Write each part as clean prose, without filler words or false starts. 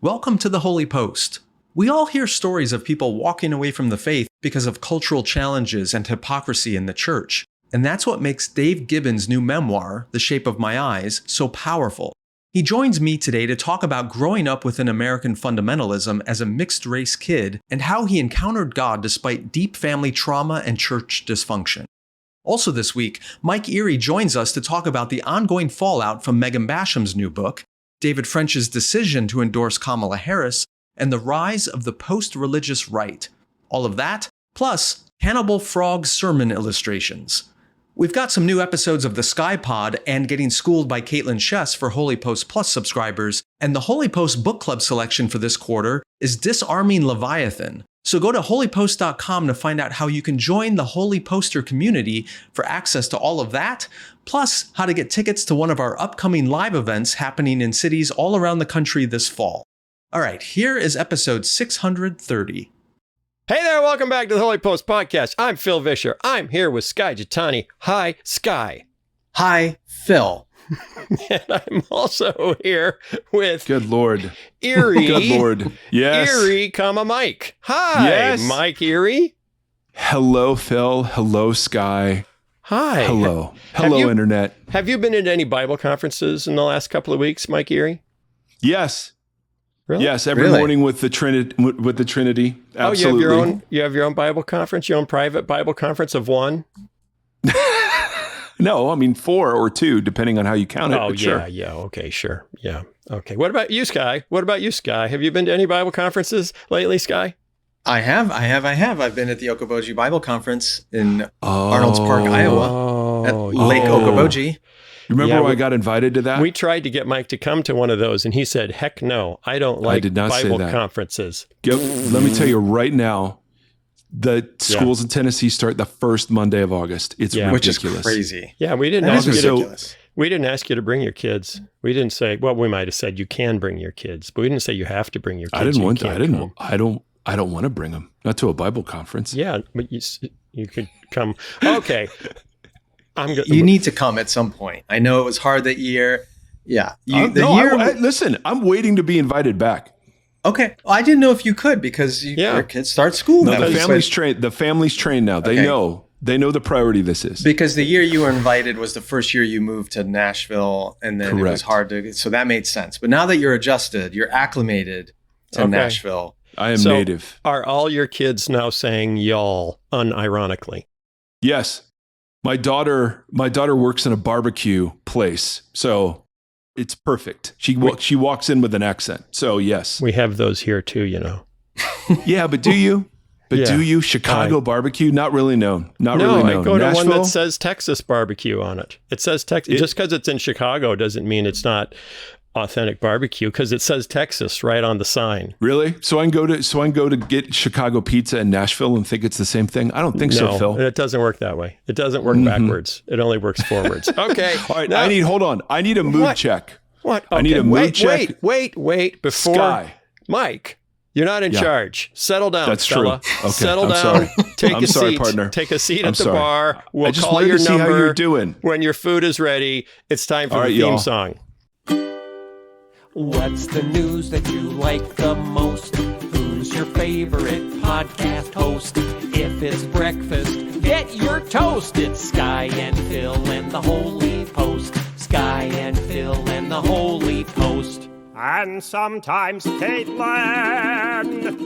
Welcome to the Holy Post. We all hear stories of people walking away from the faith because of cultural challenges and hypocrisy in the church. And that's what makes Dave Gibbons' new memoir, The Shape of My Eyes, so powerful. He joins me today to talk about growing up within American fundamentalism as a mixed-race kid and how he encountered God despite deep family trauma and church dysfunction. Also this week, Mike Erre joins us to talk about the ongoing fallout from Megan Basham's new book, David French's decision to endorse Kamala Harris, and the rise of the post-religious right. All of that, plus Cannibal Frog sermon illustrations. We've got some new episodes of the Skye Pod and Getting Schooled by Caitlin Chess for Holy Post Plus subscribers, and the Holy Post book club selection for this quarter is Disarming Leviathan. So go to holypost.com to find out how you can join the Holy Poster community for access to all of that, plus how to get tickets to one of our upcoming live events happening in cities all around the country this fall. All right, here is episode 630. Hey there, welcome back to the Holy Post Podcast. I'm Phil Vischer. I'm here with Skye Jitani. Hi, Skye. Hi, Phil. And I'm also here with... Good Lord. Erre. Good Lord. Yes. Erre, Mike. Hi, yes. Mike Erre. Hello, Phil. Hello, Skye. Hi. Hello. Hello, Internet. Have you been at any Bible conferences in the last couple of weeks, Mike Erre? Yes. Really? Yes, every morning with the Trinity. Absolutely. Oh, you have your own Bible conference, your own private Bible conference of one? No, I mean 4 or 2, depending on how you count it. Oh, yeah, sure. yeah. Okay, sure. Yeah. Okay. What about you, Skye? Have you been to any Bible conferences lately, Skye? I have. I've been at the Okoboji Bible Conference in Arnold's Park, Iowa, at Lake Okoboji. Remember I got invited to that? We tried to get Mike to come to one of those, and he said, heck no, I don't like Bible conferences. Let me tell you right now, the schools in Tennessee start the first Monday of August. It's ridiculous. Which is crazy. Yeah, we didn't ask you to bring your kids. We didn't say, well, we might have said you can bring your kids, but we didn't say you have to bring your kids. I didn't want to. I don't want to bring them. Not to a Bible conference. Yeah, but you could come. Okay. You need to come at some point. I know it was hard that year. Yeah. Listen, I'm waiting to be invited back. Okay. Well, I didn't know if you could because your kids start school now. The family's trained now. They know the priority this is. Because the year you were invited was the first year you moved to Nashville, and then It was hard to, so that made sense. But now that you're adjusted, you're acclimated to Nashville. I am native. Are all your kids now saying y'all unironically? Yes. My daughter works in a barbecue place, so it's perfect. She walks in with an accent. So yes, we have those here too. You know. Yeah, but do you? Do you? Chicago barbecue? Not really known. Really known. I go to Nashville? One that says Texas barbecue on it. It says Texas. Just because it's in Chicago doesn't mean it's not authentic barbecue, because it says Texas right on the sign. Really? So I can go to get Chicago pizza in Nashville and think it's the same thing? I don't think so, Phil. It doesn't work that way. It doesn't work backwards. It only works forwards. Okay. All right. Now, I need a mood check. What? Okay. I need a mood check. Wait. Before Skye. Mike, you're not in charge. Settle down, That's fella. True. Okay. Settle I'm down. Sorry. Take I'm a sorry, seat. Partner. Take a seat at the sorry. bar. We'll I just call wanted your to see number how you're doing. When your food is ready. It's time for the theme song. What's the news that you like the most? Who's your favorite podcast host? If it's breakfast, get your toast. It's Skye and Phil and the Holy Post. Skye and Phil and the Holy Post. And sometimes Caitlin.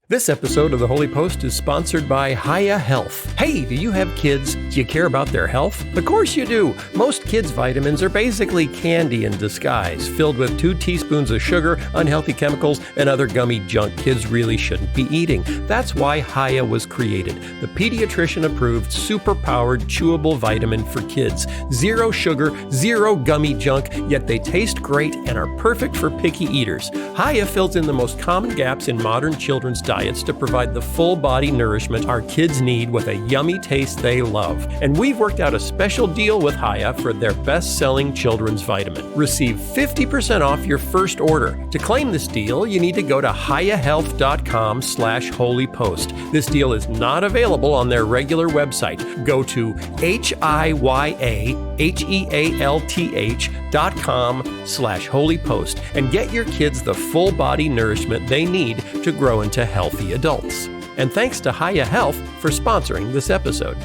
This episode of The Holy Post is sponsored by Hiya Health. Hey, do you have kids? Do you care about their health? Of course you do. Most kids' vitamins are basically candy in disguise, filled with 2 teaspoons of sugar, unhealthy chemicals, and other gummy junk kids really shouldn't be eating. That's why Hiya was created. The pediatrician-approved, super-powered, chewable vitamin for kids. 0 sugar, 0 gummy junk, yet they taste great and are perfect for picky eaters. Hiya fills in the most common gaps in modern children's diets to provide the full body nourishment our kids need with a yummy taste they love. And we've worked out a special deal with Hiya for their best-selling children's vitamin. Receive 50% off your first order. To claim this deal, you need to go to hiyahealth.com/holypost. This deal is not available on their regular website. Go to hiyahealth.com HEALTH.com/holypost, and get your kids the full body nourishment they need to grow into healthy adults. And thanks to Hiya Health for sponsoring this episode.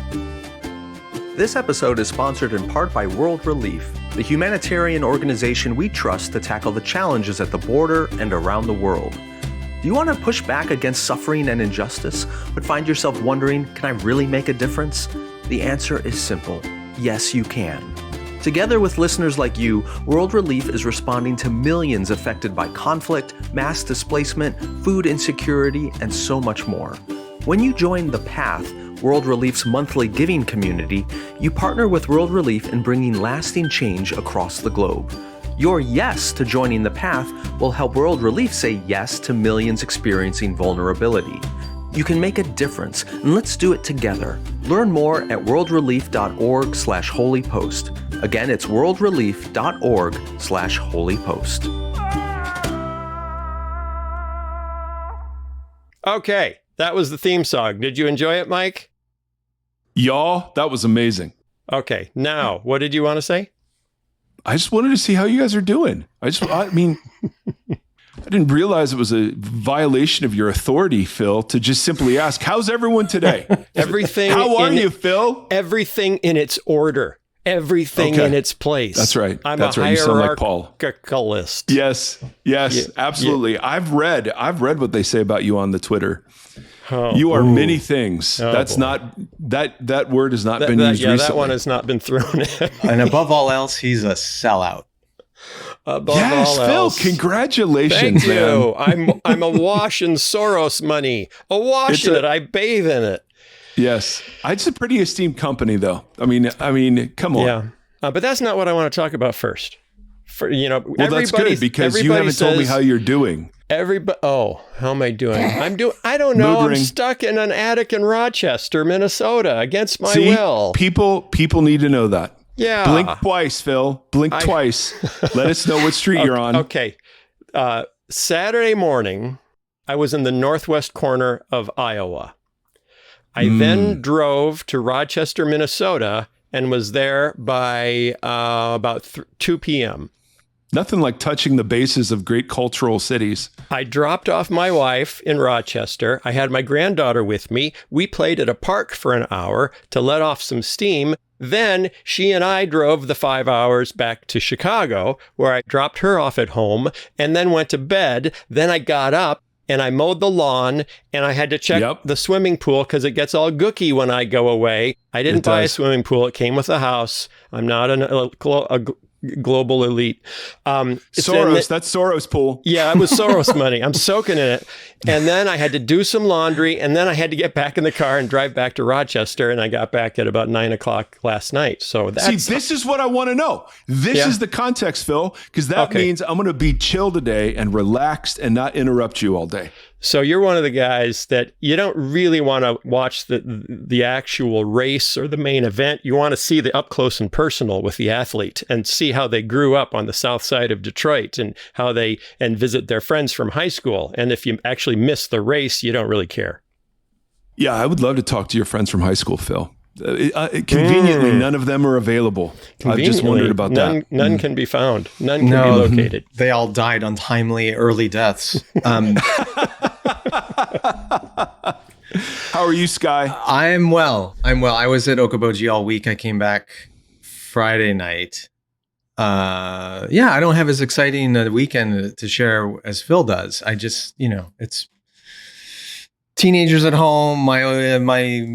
This episode is sponsored in part by World Relief, the humanitarian organization we trust to tackle the challenges at the border and around the world. Do you want to push back against suffering and injustice, but find yourself wondering, can I really make a difference? The answer is simple. Yes, you can. Together with listeners like you, World Relief is responding to millions affected by conflict, mass displacement, food insecurity, and so much more. When you join The Path, World Relief's monthly giving community, you partner with World Relief in bringing lasting change across the globe. Your yes to joining The Path will help World Relief say yes to millions experiencing vulnerability. You can make a difference, and let's do it together. Learn more at worldrelief.org/holypost. Again, it's worldrelief.org/holypost. Okay, that was the theme song. Did you enjoy it, Mike? Y'all, that was amazing. Okay, now, what did you want to say? I just wanted to see how you guys are doing. I mean, I didn't realize it was a violation of your authority, Phil, to just simply ask, how's everyone today? Everything. How are you, Phil? Everything in its order. Everything in its place. That's right. I'm That's a right. You sound like Paul. hierarchicalist. Yes, Yeah. absolutely. Yeah. I've read what they say about you on the Twitter. Oh, you are ooh. many things. Oh, That's boy. not that word has not been used recently. That one has not been thrown in. And above all else, he's a sellout. Above Yes, all Phil, else. congratulations, Thank man. you. I'm awash in Soros money. Awash in it. I bathe in it. Yes. It's a pretty esteemed company, though. I mean, come on. Yeah. But that's not what I want to talk about first. Well, that's good because you haven't told me how you're doing. How am I doing? I don't know. Mood I'm ring. stuck in an attic in Rochester, Minnesota, against my See, will. people need to know that. Yeah. Blink twice, Phil. Blink twice. Let us know what street you're on. Okay. Saturday morning, I was in the northwest corner of Iowa. I then drove to Rochester, Minnesota, and was there by about 2 p.m. Nothing like touching the bases of great cultural cities. I dropped off my wife in Rochester. I had my granddaughter with me. We played at a park for an hour to let off some steam. Then she and I drove the 5 hours back to Chicago, where I dropped her off at home and then went to bed. Then I got up and I mowed the lawn, and I had to check the swimming pool because it gets all gooky when I go away. I didn't buy a swimming pool. It came with a house. I'm not a global elite. Soros, that's Soros pool. Yeah, it was Soros money. I'm soaking in it. And then I had to do some laundry, and then I had to get back in the car and drive back to Rochester, and I got back at about 9 o'clock last night. So that's... See, this is what I want to know. This is the context, Phil, because that means I'm going to be chill today and relaxed and not interrupt you all day. So you're one of the guys that you don't really want to watch the actual race or the main event. You want to see the up close and personal with the athlete and see how they grew up on the south side of Detroit and how and visit their friends from high school. And if you actually miss the race, you don't really care. Yeah, I would love to talk to your friends from high school, Phil. Conveniently, none of them are available. I've just wondered about that. None can be found. None can be located. They all died untimely, early deaths. How are you, Skye? I'm well. I was at Okoboji all week. I came back Friday night. I don't have as exciting a weekend to share as Phil does. I just, it's teenagers at home. My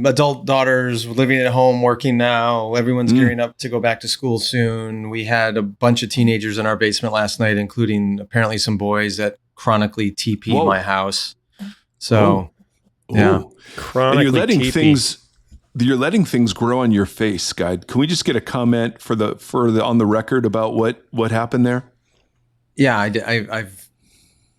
adult daughter's living at home, working now. Everyone's gearing up to go back to school soon. We had a bunch of teenagers in our basement last night, including apparently some boys that chronically TP my house. So, Chronically and TP. You're letting things grow on your face, Skye. Can we just get a comment for the on the record about what happened there? Yeah, I've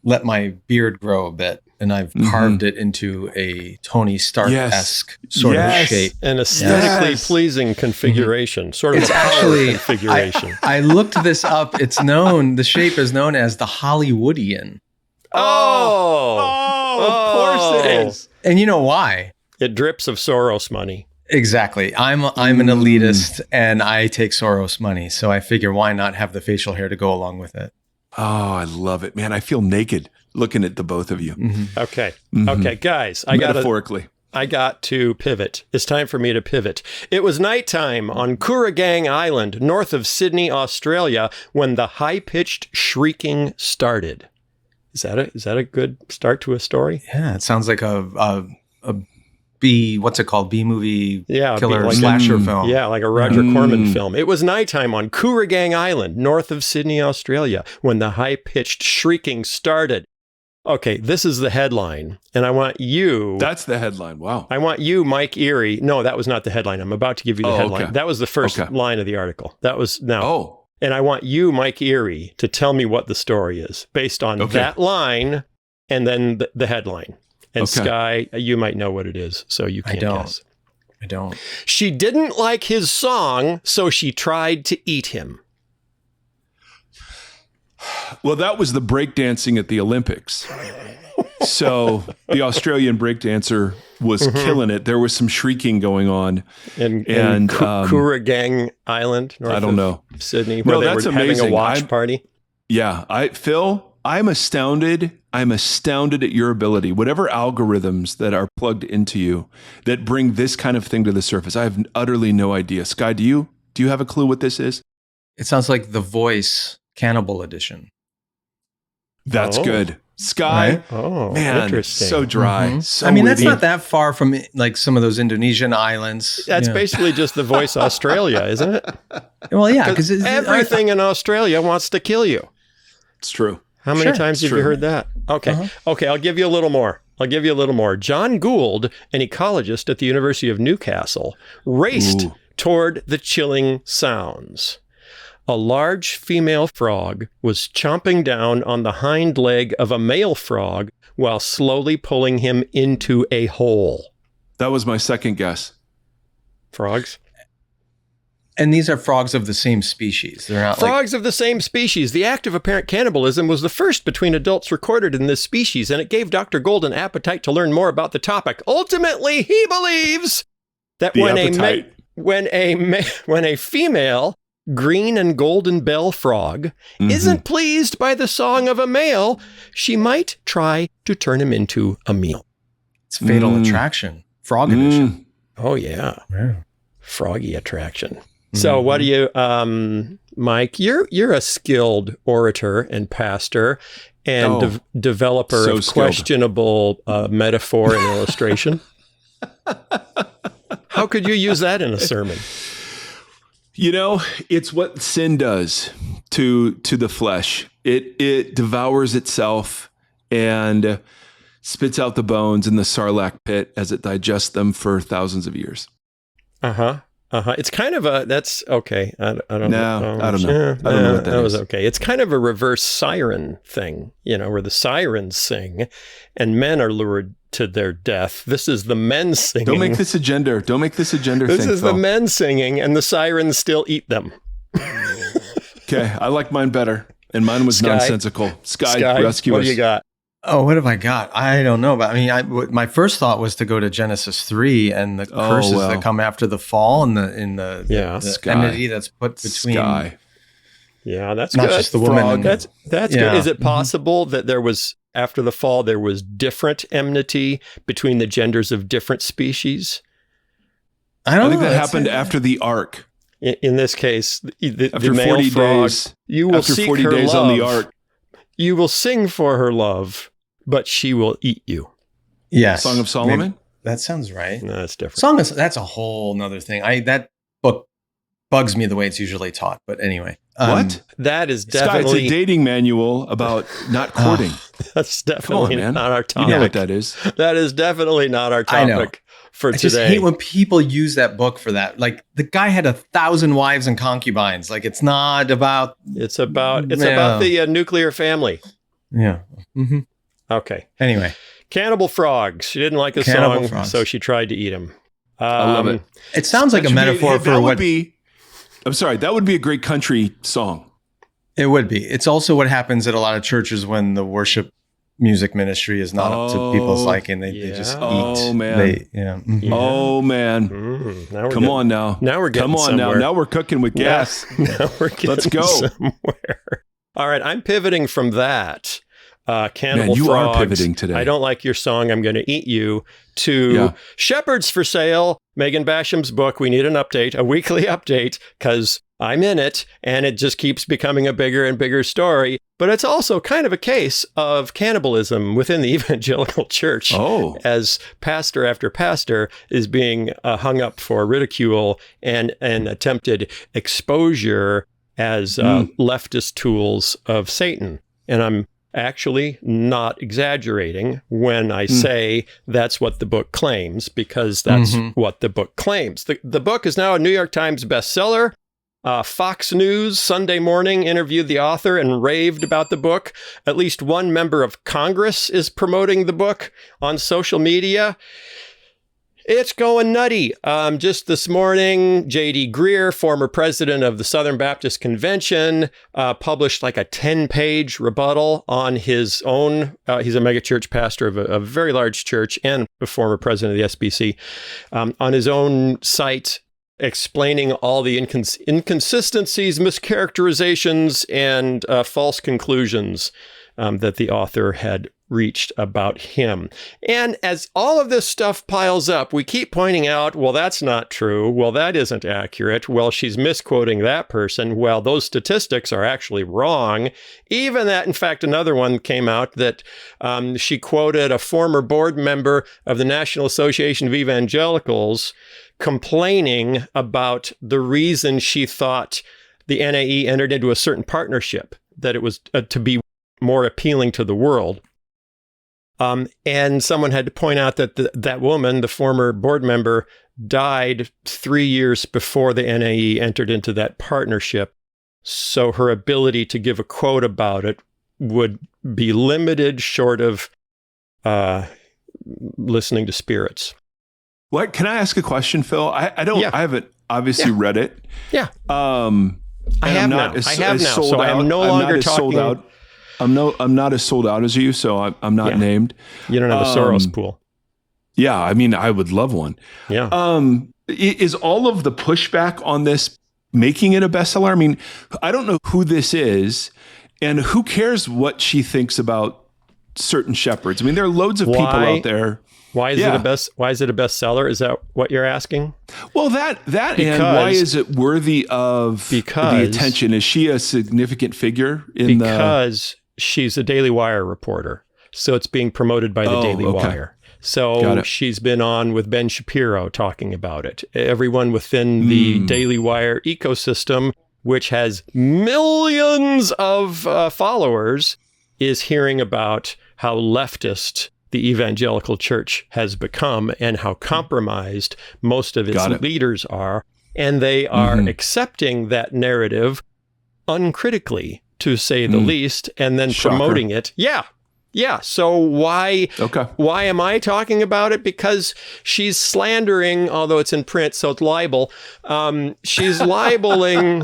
let my beard grow a bit, and I've carved it into a Tony Stark-esque sort of shape. An aesthetically pleasing configuration, sort of it's a actually configuration. I looked this up. The shape is known as the Hollywoodian. Of course it is. And you know why? It drips of Soros money. Exactly. I'm an elitist and I take Soros money. So I figure why not have the facial hair to go along with it? Oh, I love it, man. I feel naked looking at the both of you. Okay. Okay, guys, Metaphorically. I got to pivot. It's time for me to pivot. It was nighttime on Kooragang Island, north of Sydney, Australia, when the high-pitched shrieking started. Is that a good start to a story? Yeah, it sounds like a B, what's it called? B-movie killer like slasher film. Yeah, like a Roger Corman film. It was nighttime on Kooragang Island, north of Sydney, Australia, when the high-pitched shrieking started. Okay, this is the headline, and I want you... That's the headline. Wow. I want you, Mike Erre... No, that was not the headline. I'm about to give you the headline. Okay. That was the first line of the article. That was... Now. Oh. And I want you, Mike Erre, to tell me what the story is, based on that line and then the headline. And Skye, you might know what it is, so you can guess. I don't. She didn't like his song, so she tried to eat him. Well, that was the breakdancing at the Olympics. So the Australian breakdancer was killing it. There was some shrieking going on. And Kooragang Island, north of Sydney, where they were having a watch party. Yeah. Phil, I'm astounded. I'm astounded at your ability. Whatever algorithms that are plugged into you that bring this kind of thing to the surface, I have utterly no idea. Skye, do you have a clue what this is? It sounds like The Voice Cannibal Edition. That's good. Skye, right? Man, interesting. So dry. So that's not that far from like some of those Indonesian islands. That's basically just The Voice Australia, isn't it? Well, yeah, because everything in Australia wants to kill you. It's true. How many times have you heard that? Okay. Okay, I'll give you a little more. John Gould, an ecologist at the University of Newcastle, raced toward the chilling sounds. A large female frog was chomping down on the hind leg of a male frog while slowly pulling him into a hole. That was my second guess. Frogs? And these are frogs of the same species. They're not frogs of the same species. The act of apparent cannibalism was the first between adults recorded in this species, and it gave Dr. Gould an appetite to learn more about the topic. Ultimately, he believes that when a female green and golden bell frog isn't pleased by the song of a male, she might try to turn him into a meal. It's Fatal Attraction. Frog edition. Oh, yeah. Froggy attraction. So what do you, Mike, you're a skilled orator and pastor and developer of questionable metaphor and illustration. How could you use that in a sermon? You know, it's what sin does to the flesh. It devours itself and spits out the bones in the sarlacc pit as it digests them for thousands of years. It's kind of that's okay. I don't know. I don't know what that is. Was okay. It's kind of a reverse siren thing, where the sirens sing and men are lured to their death. This is the men singing. Don't make this a gender thing. This is the men singing and the sirens still eat them. Okay. I like mine better. And mine was nonsensical. Skye, rescue us. What do you got? Oh, what have I got? I don't know. But my first thought was to go to Genesis 3 and the curses that come after the fall and the enmity that's put between. Skye. Yeah, that's not good. just the woman. That's good. Is it possible that there was, after the fall, there was different enmity between the genders of different species? I don't know. I think that happened after the ark. In this case, after the male 40 frog, days, you will after seek 40 her days love. on the ark. You will sing for her love, but she will eat you. Yes. Song of Solomon? Maybe. That sounds right. No, that's different. That's a whole nother thing. That book bugs me the way it's usually taught. But anyway. What? That is Skye, definitely... it's a dating manual about not courting. That's definitely not our topic. You know what that is. That is definitely not our topic for today. I just hate when people use that book for that. Like, the guy had 1,000 wives and concubines. Like, it's not about... It's about the nuclear family. Yeah. Mm-hmm. Okay. Anyway. Cannibal frogs. She didn't like the song, so she tried to eat him. I love it. It sounds like a metaphor for what... I'm sorry, that would be a great country song. It would be. It's also what happens at a lot of churches when the worship music ministry is not up to people's liking. They just eat. Oh, man. Oh, man. Come on now. Now we're getting somewhere. Now we're cooking with gas. Now we're getting Let's go. somewhere. All right, I'm pivoting from that. Cannibal Man, you frogs, are pivoting today. I don't like your song, I'm going to eat you, to Shepherds for Sale, Megan Basham's book. We need an update, a weekly update, because I'm in it, and it just keeps becoming a bigger and bigger story. But it's also kind of a case of cannibalism within the evangelical church, as pastor after pastor is being hung up for ridicule and attempted exposure as leftist tools of Satan. And I'm actually not exaggerating when I say that's what the book claims, because that's what the book claims. The book is now a New York Times bestseller. Fox News Sunday Morning interviewed the author and raved about the book. At least one member of Congress is promoting the book on social media. It's going nutty. Just this morning, J.D. Greear, former president of the Southern Baptist Convention, published like a 10-page rebuttal on his own. He's a megachurch pastor of a very large church and a former president of the SBC, on his own site, explaining all the inconsistencies, mischaracterizations, and false conclusions that the author had reached about him. And as all of this stuff piles up, we keep pointing out, well, that's not true. Well, that isn't accurate. Well, she's misquoting that person. Well, those statistics are actually wrong. Even that, in fact, another one came out that she quoted a former board member of the National Association of Evangelicals complaining about the reason she thought the NAE entered into a certain partnership, that it was to be more appealing to the world. And someone had to point out that that woman, the former board member, died 3 years before the NAE entered into that partnership. So her ability to give a quote about it would be limited, short of listening to spirits. What? Can I ask a question, Phil? I haven't obviously read it. Yeah. I have now. So I am no longer talking. I'm not as sold out as you, so I'm not named. You don't have a Soros pool. Yeah, I mean, I would love one. Yeah. Is all of the pushback on this making it a bestseller? I mean, I don't know who this is, and who cares what she thinks about certain shepherds? I mean, there are loads of people out there. Why is it a bestseller? Is that what you're asking? Well, that and why is it worthy of the attention? Is she a significant figure in because she's a Daily Wire reporter. So it's being promoted by the Daily Wire. So she's been on with Ben Shapiro talking about it. Everyone within the Daily Wire ecosystem, which has millions of followers, is hearing about how leftist the evangelical church has become and how compromised most of its leaders are. And they are accepting that narrative uncritically, to say the least, and then promoting it. Yeah. So why am I talking about it? Because she's slandering, although it's in print, so it's libel. She's libeling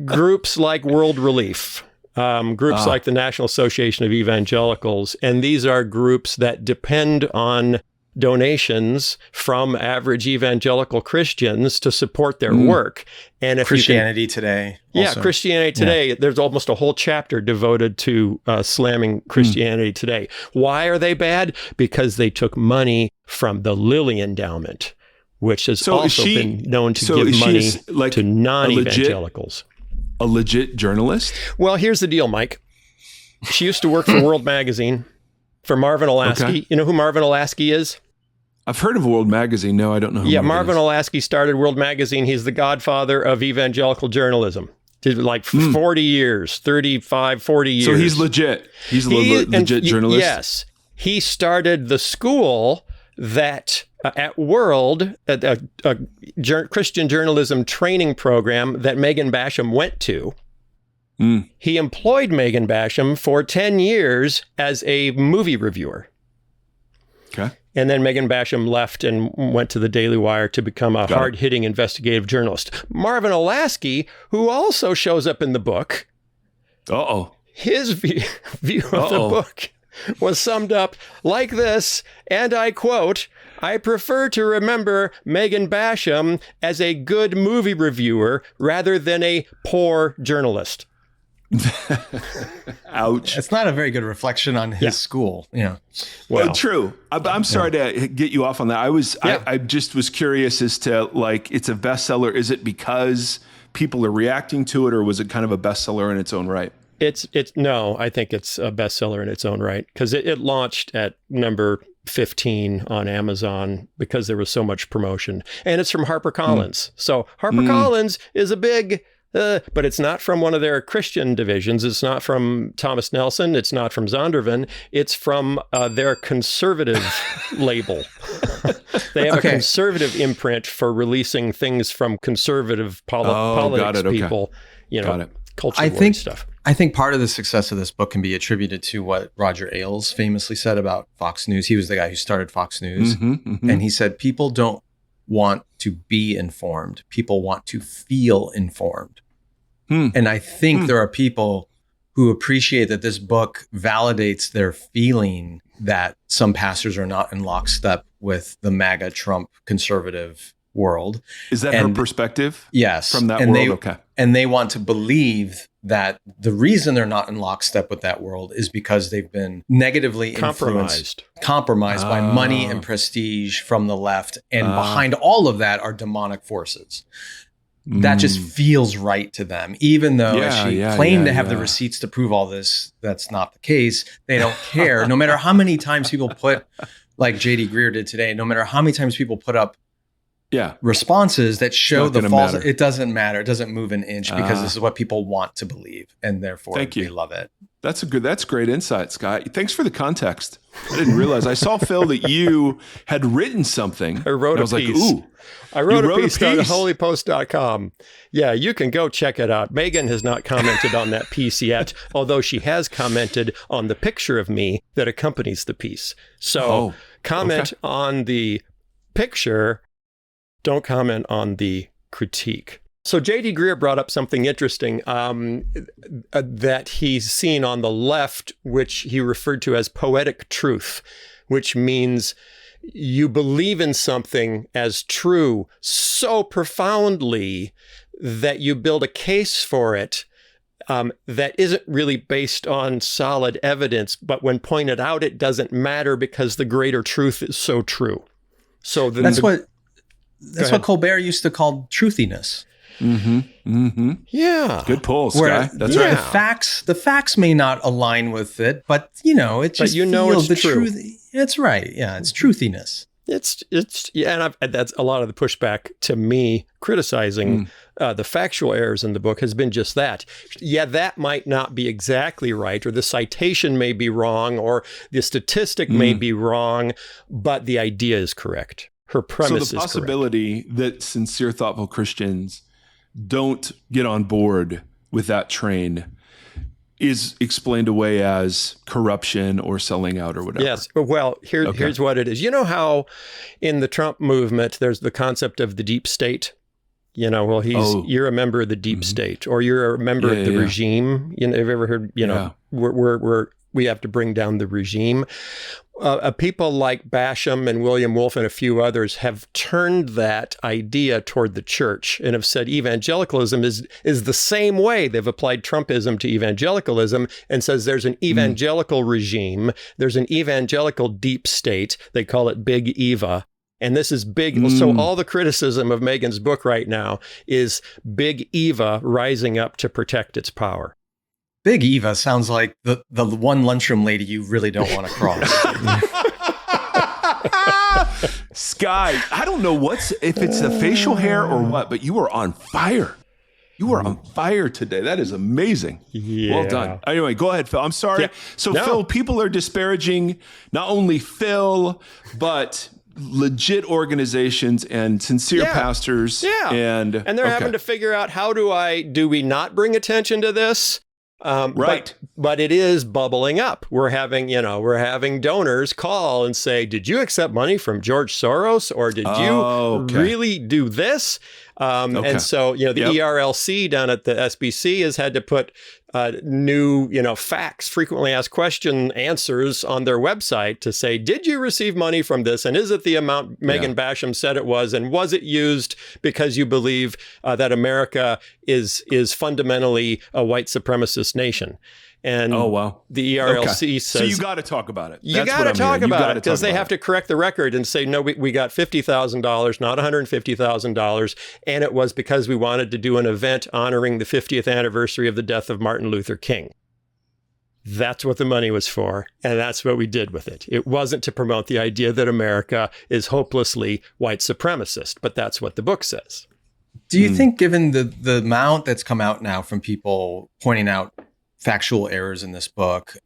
groups like World Relief, groups like the National Association of Evangelicals. And these are groups that depend on donations from average evangelical Christians to support their work. And if Christianity Today. Also. Christianity Today. There's almost a whole chapter devoted to slamming Christianity Today. Why are they bad? Because they took money from the Lilly Endowment, which has also been known to give money to non-evangelicals. A legit journalist? Well, here's the deal, Mike. She used to work for World Magazine. For Marvin Olasky. Okay. You know who Marvin Olasky is? I've heard of World Magazine. No, I don't know who Marvin Olasky started World Magazine. He's the godfather of evangelical journalism. Did like 40 years, 35, 40 years. So he's legit. He's a legit journalist? Yes. He started the school that at World, a Christian journalism training program that Megan Basham went to. He employed Megan Basham for 10 years as a movie reviewer. Okay. And then Megan Basham left and went to the Daily Wire to become a hard-hitting investigative journalist. Marvin Olasky, who also shows up in the book, his view of the book was summed up like this, and I quote, "I prefer to remember Megan Basham as a good movie reviewer rather than a poor journalist." Ouch. It's not a very good reflection on his school. Yeah. Well, true. I'm sorry to get you off on that. I just was curious as to, like, it's a bestseller. Is it because people are reacting to it, or was it kind of a bestseller in its own right? No, I think it's a bestseller in its own right, because it launched at number 15 on Amazon because there was so much promotion, and it's from HarperCollins. So HarperCollins is a big, but it's not from one of their Christian divisions. It's not from Thomas Nelson. It's not from Zondervan. It's from their conservative label. They have a conservative imprint for releasing things from conservative politics people, culture stuff. I think part of the success of this book can be attributed to what Roger Ailes famously said about Fox News. He was the guy who started Fox News. And he said, people don't want to be informed. People want to feel informed. And I think there are people who appreciate that this book validates their feeling that some pastors are not in lockstep with the MAGA Trump conservative world. Is that her perspective? Yes. From that world? And they want to believe that the reason they're not in lockstep with that world is because they've been negatively compromised by money and prestige from the left. And behind all of that are demonic forces. That just feels right to them. Even though she claimed to have the receipts to prove all this, that's not the case. They don't care. No matter how many times people put, like J.D. Greer did today, no matter how many times people put up responses that show the false, it doesn't matter. It doesn't move an inch because this is what people want to believe, and therefore they love it. That's great insight, Skye. Thanks for the context. I didn't realize. I saw, Phil, that you had written something. I wrote a piece. Like, ooh. I wrote a piece on holypost.com. Yeah, you can go check it out. Megan has not commented on that piece yet, although she has commented on the picture of me that accompanies the piece. So comment on the picture. Don't comment on the critique. So J.D. Greer brought up something interesting that he's seen on the left, which he referred to as poetic truth, which means you believe in something as true so profoundly that you build a case for it that isn't really based on solid evidence, but when pointed out, it doesn't matter because the greater truth is so true. So that's what Colbert used to call truthiness. Yeah. Good pull, Skye. That's right. The facts may not align with it, but it just feels the true. Truth. It's right. Yeah, it's truthiness. And that's a lot of the pushback to me criticizing the factual errors in the book has been just that. Yeah, that might not be exactly right, or the citation may be wrong, or the statistic may be wrong, but the idea is correct. Her premise is correct. So the possibility that sincere, thoughtful Christians don't get on board with that train is explained away as corruption or selling out or whatever. Yes. Well, here's what it is. You know how in the Trump movement, there's the concept of the deep state? You're a member of the deep state, or you're a member of the regime. Have you ever heard, we have to bring down the regime. People like Basham and William Wolfe and a few others have turned that idea toward the church and have said evangelicalism is the same way. They've applied Trumpism to evangelicalism and says there's an evangelical regime, there's an evangelical deep state. They call it Big Eva. And this is big. So all the criticism of Megan's book right now is Big Eva rising up to protect its power. Big Eva sounds like the one lunchroom lady you really don't want to cross. Skye, I don't know if it's the facial hair or what, but you are on fire. You are on fire today. That is amazing. Yeah. Well done. Anyway, go ahead, Phil. I'm sorry. Yeah. So, Phil, people are disparaging not only Phil, but legit organizations and sincere pastors. Yeah. And they're having to figure out, do we not bring attention to this? Right. But it is bubbling up. We're having donors call and say, did you accept money from George Soros, or did you really do this? And so, the ERLC down at the SBC has had to put new, facts, frequently asked question answers on their website to say, did you receive money from this? And is it the amount Megan Basham said it was? And was it used because you believe that America is fundamentally a white supremacist nation? And the ERLC says... So you got to talk about it. You got to talk about it because they have to correct the record and say, no, we got $50,000, not $150,000. And it was because we wanted to do an event honoring the 50th anniversary of the death of Martin Luther King. That's what the money was for. And that's what we did with it. It wasn't to promote the idea that America is hopelessly white supremacist, but that's what the book says. Do you think, given the amount that's come out now from people pointing out factual errors in this book,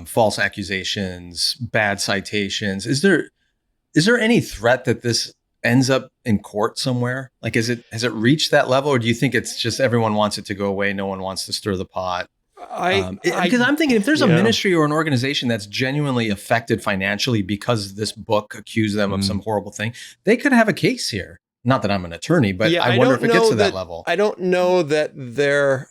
false accusations, bad citations, is there any threat that this ends up in court somewhere? Like, has it reached that level, or do you think it's just everyone wants it to go away, no one wants to stir the pot? Because I'm thinking, if there's a ministry or an organization that's genuinely affected financially because this book accused them of some horrible thing, they could have a case here. Not that I'm an attorney, but I wonder if it gets to that level. I don't know that there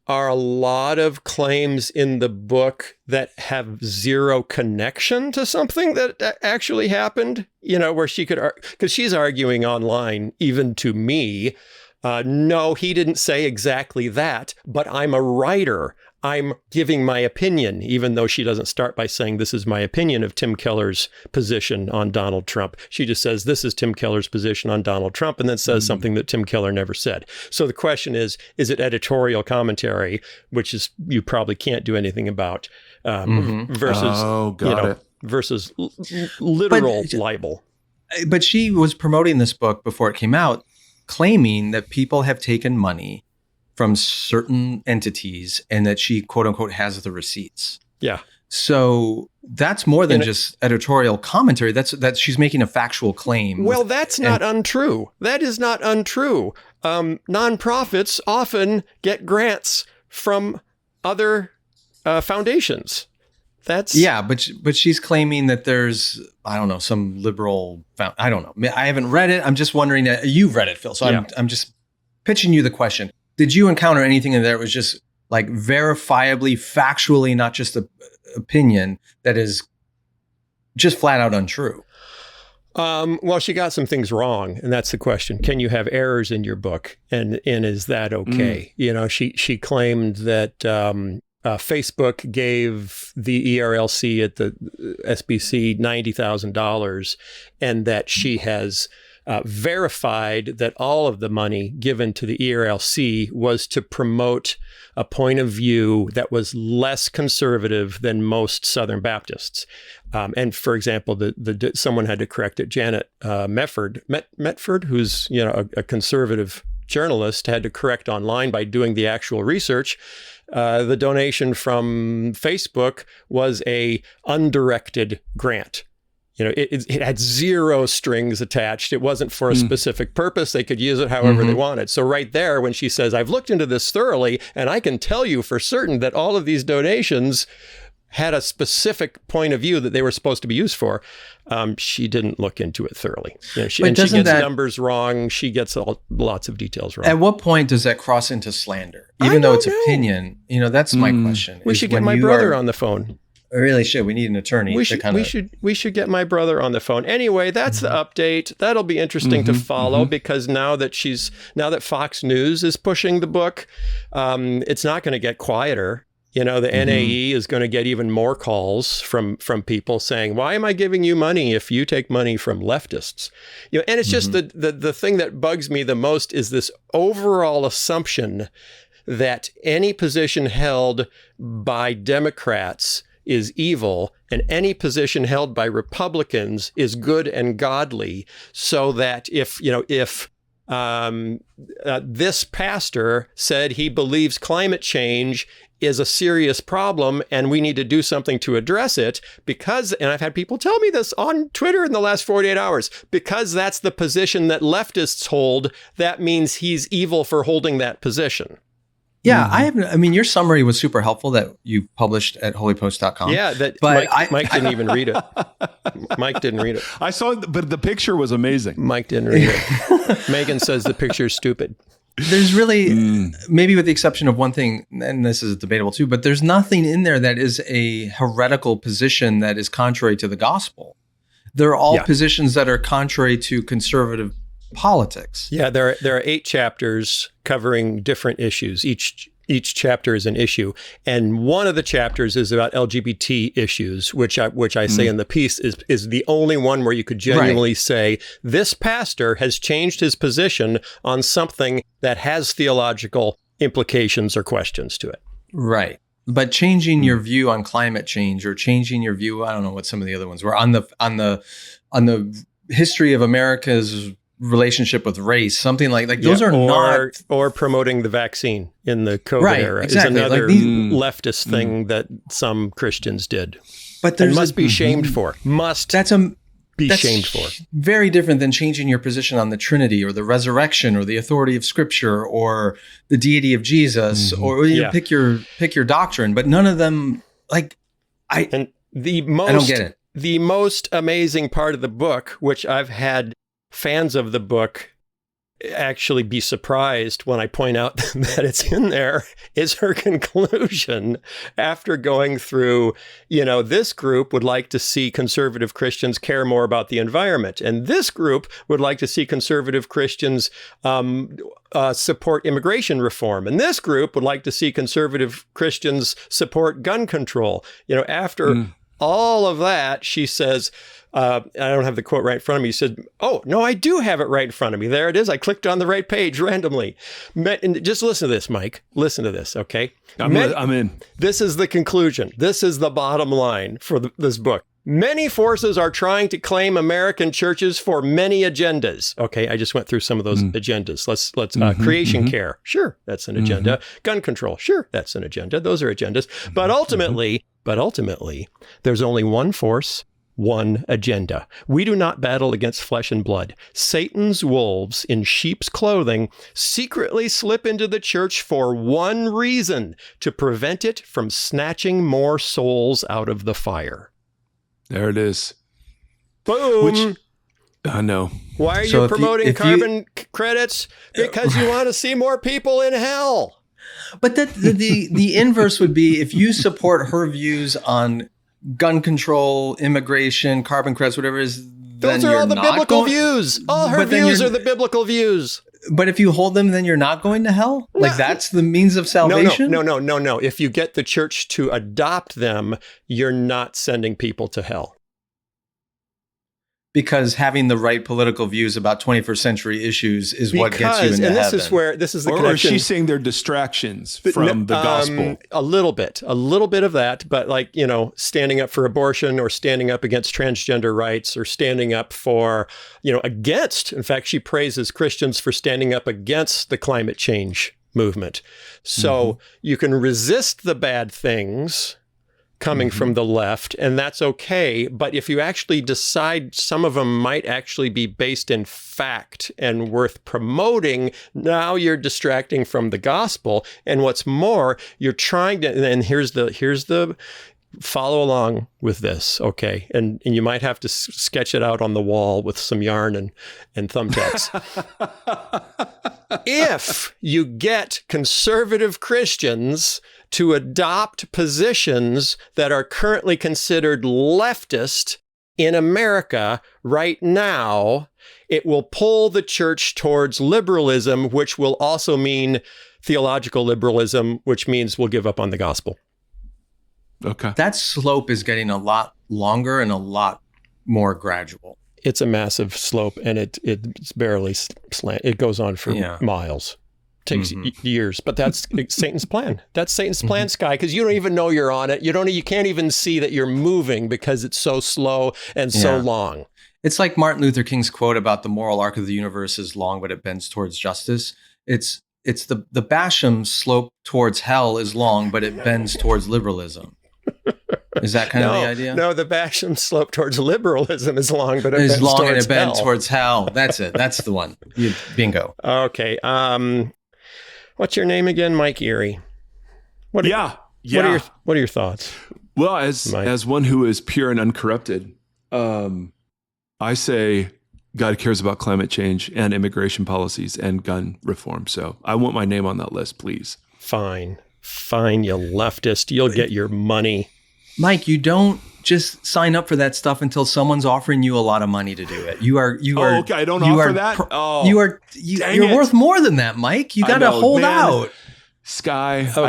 are a lot of claims in the book that have zero connection to something that actually happened, where she could, because she's arguing online, even to me, no, he didn't say exactly that, but I'm a writer. I'm giving my opinion, even though she doesn't start by saying this is my opinion of Tim Keller's position on Donald Trump. She just says this is Tim Keller's position on Donald Trump, and then says something that Tim Keller never said. So the question is it editorial commentary, which is you probably can't do anything about, versus versus literal libel. But she was promoting this book before it came out, claiming that people have taken money from certain entities and that she, quote unquote, has the receipts. Yeah. So that's more than just editorial commentary. That's she's making a factual claim. Well, that's not untrue. That is not untrue. Nonprofits often get grants from other foundations. But she's claiming that there's, I don't know, some liberal, I don't know. I haven't read it. I'm just wondering, you've read it, Phil. So I'm just pitching you the question. Did you encounter anything in there that was just like verifiably, factually, not just an opinion, that is just flat out untrue? Well, she got some things wrong, and that's the question. Can you have errors in your book? And is that okay? She claimed that Facebook gave the ERLC at the SBC $90,000, and that she has verified that all of the money given to the ERLC was to promote a point of view that was less conservative than most Southern Baptists. And for example, someone had to correct it. Janet Metford, who's a conservative journalist, had to correct online by doing the actual research. The donation from Facebook was a undirected grant. It had zero strings attached. It wasn't for a specific purpose. They could use it however they wanted. So right there, when she says, I've looked into this thoroughly, and I can tell you for certain that all of these donations had a specific point of view that they were supposed to be used for, she didn't look into it thoroughly. She gets numbers wrong. She gets lots of details wrong. At what point does that cross into slander? Even though it's opinion, that's my question. We should get my brother on the phone. I really should. We need an attorney. We should get my brother on the phone. Anyway, that's the update. That'll be interesting to follow because now that Fox News is pushing the book, it's not going to get quieter. The NAE is going to get even more calls from people saying, why am I giving you money if you take money from leftists? And it's just the thing that bugs me the most is this overall assumption that any position held by Democrats is evil and any position held by Republicans is good and godly, so that if this pastor said he believes climate change is a serious problem and we need to do something to address it and I've had people tell me this on Twitter in the last 48 hours, because that's the position that leftists hold, that means he's evil for holding that position. Yeah, I mean, your summary was super helpful that you published at holypost.com. Yeah, but Mike didn't even read it. Mike didn't read it. I saw it, but the picture was amazing. Mike didn't read it. Megan says the picture is stupid. There's really, maybe with the exception of one thing, and this is debatable too, but there's nothing in there that is a heretical position that is contrary to the gospel. They're all positions that are contrary to conservative politics. Yeah, there are 8 chapters covering different issues. Each chapter is an issue, and one of the chapters is about LGBT issues, which I say in the piece is the only one where you could genuinely say this pastor has changed his position on something that has theological implications or questions to it. Right. But changing your view on climate change or changing your view, I don't know what some of the other ones were, on the history of America's relationship with race, something like those are not, or promoting the vaccine in the COVID era exactly. is another leftist thing that some Christians did. But there must be shamed for. That's shamed for. Very different than changing your position on the Trinity or the resurrection or the authority of Scripture or the deity of Jesus or pick your doctrine. But none of them I don't get it. The most amazing part of the book, which I've had fans of the book actually be surprised when I point out that it's in there, is her conclusion after going through, this group would like to see conservative Christians care more about the environment. And this group would like to see conservative Christians support immigration reform. And this group would like to see conservative Christians support gun control. After all of that, she says, I don't have the quote right in front of me. He said, "Oh, no, I do have it right in front of me. There it is. I clicked on the right page randomly." And just listen to this, Mike. Listen to this, okay? I'm in. This is the conclusion. This is the bottom line for this book. Many forces are trying to claim American churches for many agendas. Okay, I just went through some of those agendas. Let's creation care. Sure, that's an agenda. Gun control. Sure, that's an agenda. Those are agendas. But ultimately, there's only one force, one agenda. We do not battle against flesh and blood. Satan's wolves in sheep's clothing secretly slip into the church for one reason: to prevent it from snatching more souls out of the fire. There it is. Boom. I know. Why are you promoting carbon credits? Because you want to see more people in hell. But the inverse would be if you support her views on gun control, immigration, carbon credits, whatever it is. Those are all the biblical views. All her views are the biblical views. But if you hold them, then you're not going to hell? No. Like that's the means of salvation? No. If you get the church to adopt them, you're not sending people to hell. Because having the right political views about 21st century issues is what gets you into heaven. And this is the connection. Or is she saying they're distractions from the gospel? A little bit of that, but standing up for abortion or standing up against transgender rights or standing up for, against, in fact, she praises Christians for standing up against the climate change movement. So you can resist the bad things coming from the left, and that's okay. But if you actually decide some of them might actually be based in fact and worth promoting, now you're distracting from the gospel. And what's more, you're trying to, and here's the follow along with this, okay? And you might have to sketch it out on the wall with some yarn and thumbtacks. If you get conservative Christians to adopt positions that are currently considered leftist in America right now, it will pull the church towards liberalism, which will also mean theological liberalism, which means we'll give up on the gospel. Okay. That slope is getting a lot longer and a lot more gradual. It's a massive slope, and it's barely slant. It goes on for miles. Takes years, but that's Satan's plan. That's Satan's plan, Skye, because you don't even know you're on it. You can't even see that you're moving because it's so slow and so long. It's like Martin Luther King's quote about the moral arc of the universe is long, but it bends towards justice. It's the Basham slope towards hell is long, but it bends towards liberalism. Is that kind of the idea? No, the Basham slope towards liberalism is long, but it bends towards hell. That's it. That's the one. Bingo. Okay. What's your name again? Mike Erre. What are your thoughts? Well, as one who is pure and uncorrupted, I say God cares about climate change and immigration policies and gun reform. So I want my name on that list, please. Fine, you leftist. You'll get your money. Mike, you don't just sign up for that stuff until someone's offering you a lot of money to do it. You are. Okay, I don't offer that. You're worth more than that, Mike. You got to hold out. Skye, Okay.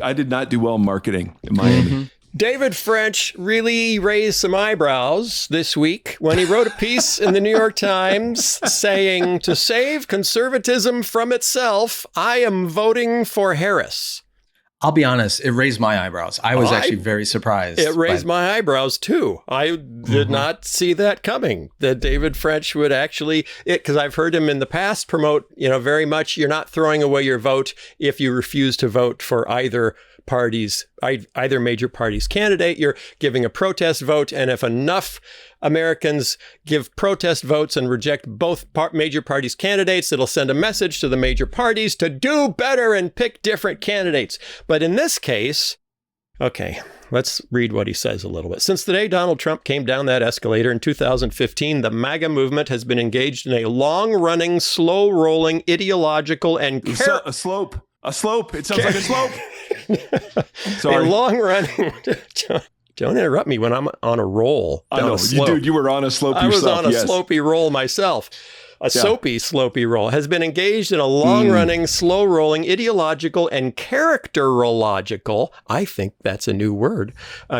I did not do well in marketing in Miami. Mm-hmm. David French really raised some eyebrows this week when he wrote a piece in the New York Times saying, to save conservatism from itself, I am voting for Harris. I'll be honest, it raised my eyebrows. I was actually very surprised. It raised my eyebrows too. I did not see that coming, that David French would actually, because I've heard him in the past promote, very much, you're not throwing away your vote if you refuse to vote for either major party's candidate. You're giving a protest vote. And if enough Americans give protest votes and reject both major parties' candidates, it'll send a message to the major parties to do better and pick different candidates. But in this case, okay, let's read what he says a little bit. Since the day Donald Trump came down that escalator in 2015, the MAGA movement has been engaged in a long-running, slow-rolling, ideological and A slope. It sounds like a slope. Sorry. A long-running... Don't interrupt me when I'm on a roll. I know, you were on a slope yourself. I was on a slopey roll myself. Soapy, slopey roll has been engaged in a long-running, slow-rolling, ideological and characterological, I think that's a new word,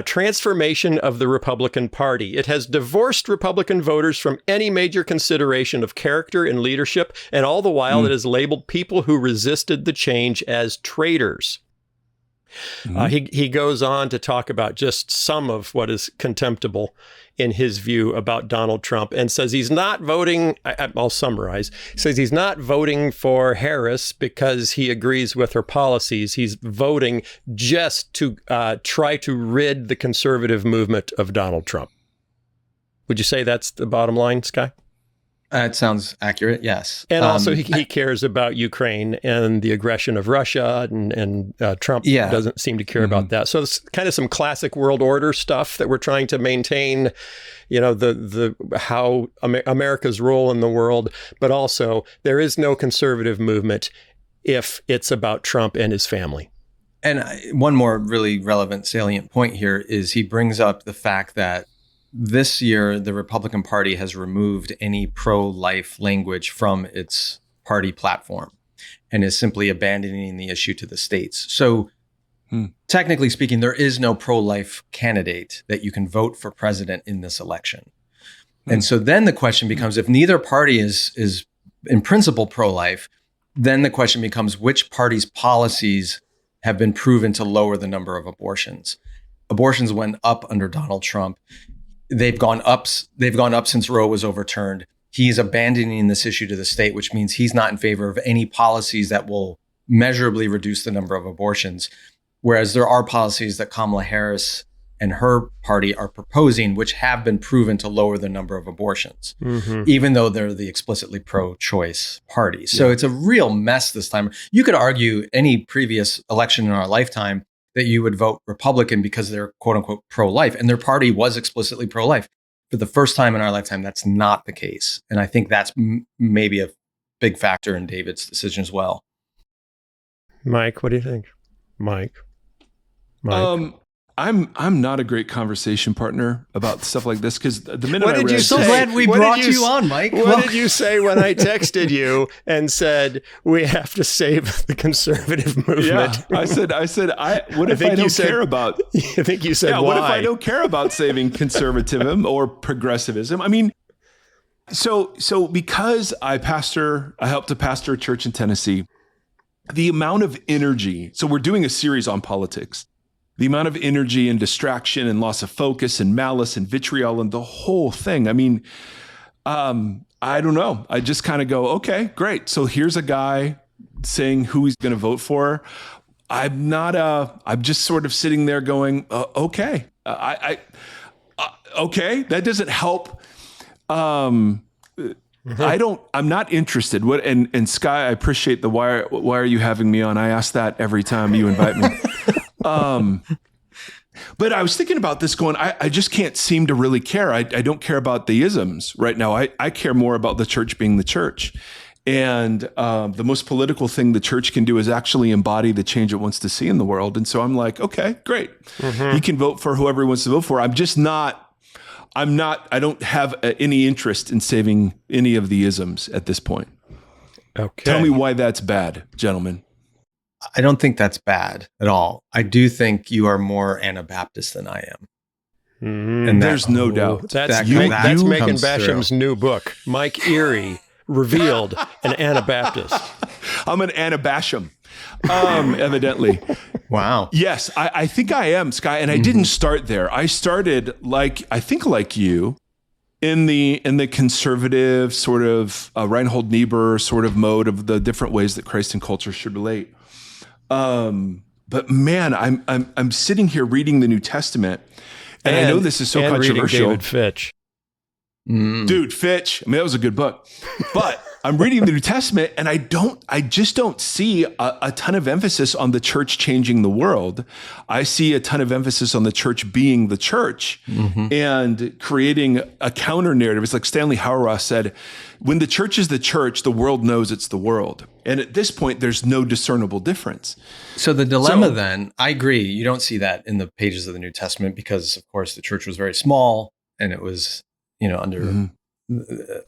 transformation of the Republican Party. It has divorced Republican voters from any major consideration of character and leadership, and all the while it has labeled people who resisted the change as traitors. He goes on to talk about just some of what is contemptible in his view about Donald Trump, and says he's not voting, I'll summarize, says he's not voting for Harris because he agrees with her policies. He's voting just to try to rid the conservative movement of Donald Trump. Would you say that's the bottom line, Skye? It sounds accurate, yes. And also he cares about Ukraine and the aggression of Russia, and Trump doesn't seem to care about that. So it's kind of some classic world order stuff that we're trying to maintain, the how America's role in the world. But also there is no conservative movement if it's about Trump and his family. And one more really relevant, salient point here is he brings up the fact that this year, the Republican Party has removed any pro-life language from its party platform and is simply abandoning the issue to the states. So technically speaking, there is no pro-life candidate that you can vote for president in this election. And so then the question becomes, if neither party is in principle pro-life, then the question becomes which party's policies have been proven to lower the number of abortions. Abortions went up under Donald Trump. They've gone up since Roe was overturned. He's abandoning this issue to the state, which means he's not in favor of any policies that will measurably reduce the number of abortions. Whereas there are policies that Kamala Harris and her party are proposing, which have been proven to lower the number of abortions, even though they're the explicitly pro-choice party. So it's a real mess this time. You could argue any previous election in our lifetime that you would vote Republican because they're quote unquote pro-life, and their party was explicitly pro-life. For the first time in our lifetime, that's not the case. And I think that's maybe a big factor in David's decision as well. Mike, what do you think? Mike? I'm not a great conversation partner about stuff like this, because the minute What I did read you this, say? So glad we brought you on, Mike. What did you say when I texted you and said we have to save the conservative movement? I said, what if I don't care about? I think you said, why? What if I don't care about saving conservatism or progressivism? I mean, so because I helped to pastor a church in Tennessee, the amount of energy. So we're doing a series on politics. The amount of energy and distraction and loss of focus and malice and vitriol and the whole thing. I mean, I don't know. I just kind of go, okay, great. So here's a guy saying who he's going to vote for. I'm just sort of sitting there going, okay. Okay. That doesn't help I'm not interested. And Skye, I appreciate the why are you having me on? I ask that every time you invite me. But I was thinking about this going, I just can't seem to really care. I don't care about the isms right now. I care more about the church being the church. And the most political thing the church can do is actually embody the change it wants to see in the world. And so I'm like, okay, great. He can vote for whoever he wants to vote for. I don't have any interest in saving any of the isms at this point. Okay. Tell me why that's bad, gentlemen. I don't think that's bad at all. I do think you are more Anabaptist than I am. And there's no doubt. That's you Megan comes Basham's new book, Mike Erre, Revealed, an Anabaptist. I'm an Anabasham, evidently. Wow. Yes, I think I am, Skye. And I didn't start there. I started like you in the conservative sort of Reinhold Niebuhr sort of mode of the different ways that Christ and culture should relate. But man, I'm sitting here reading the New Testament, and I know this is so controversial. Reading David Fitch. Dude, Fitch. I mean, that was a good book. But I'm reading the New Testament, and I just don't see a ton of emphasis on the church changing the world. I see a ton of emphasis on the church being the church and creating a counter narrative. It's like Stanley Hauerwas said, when the church is the church, the world knows it's the world. And at this point, there's no discernible difference. So the dilemma then, I agree, you don't see that in the pages of the New Testament because, of course, the church was very small and it was, under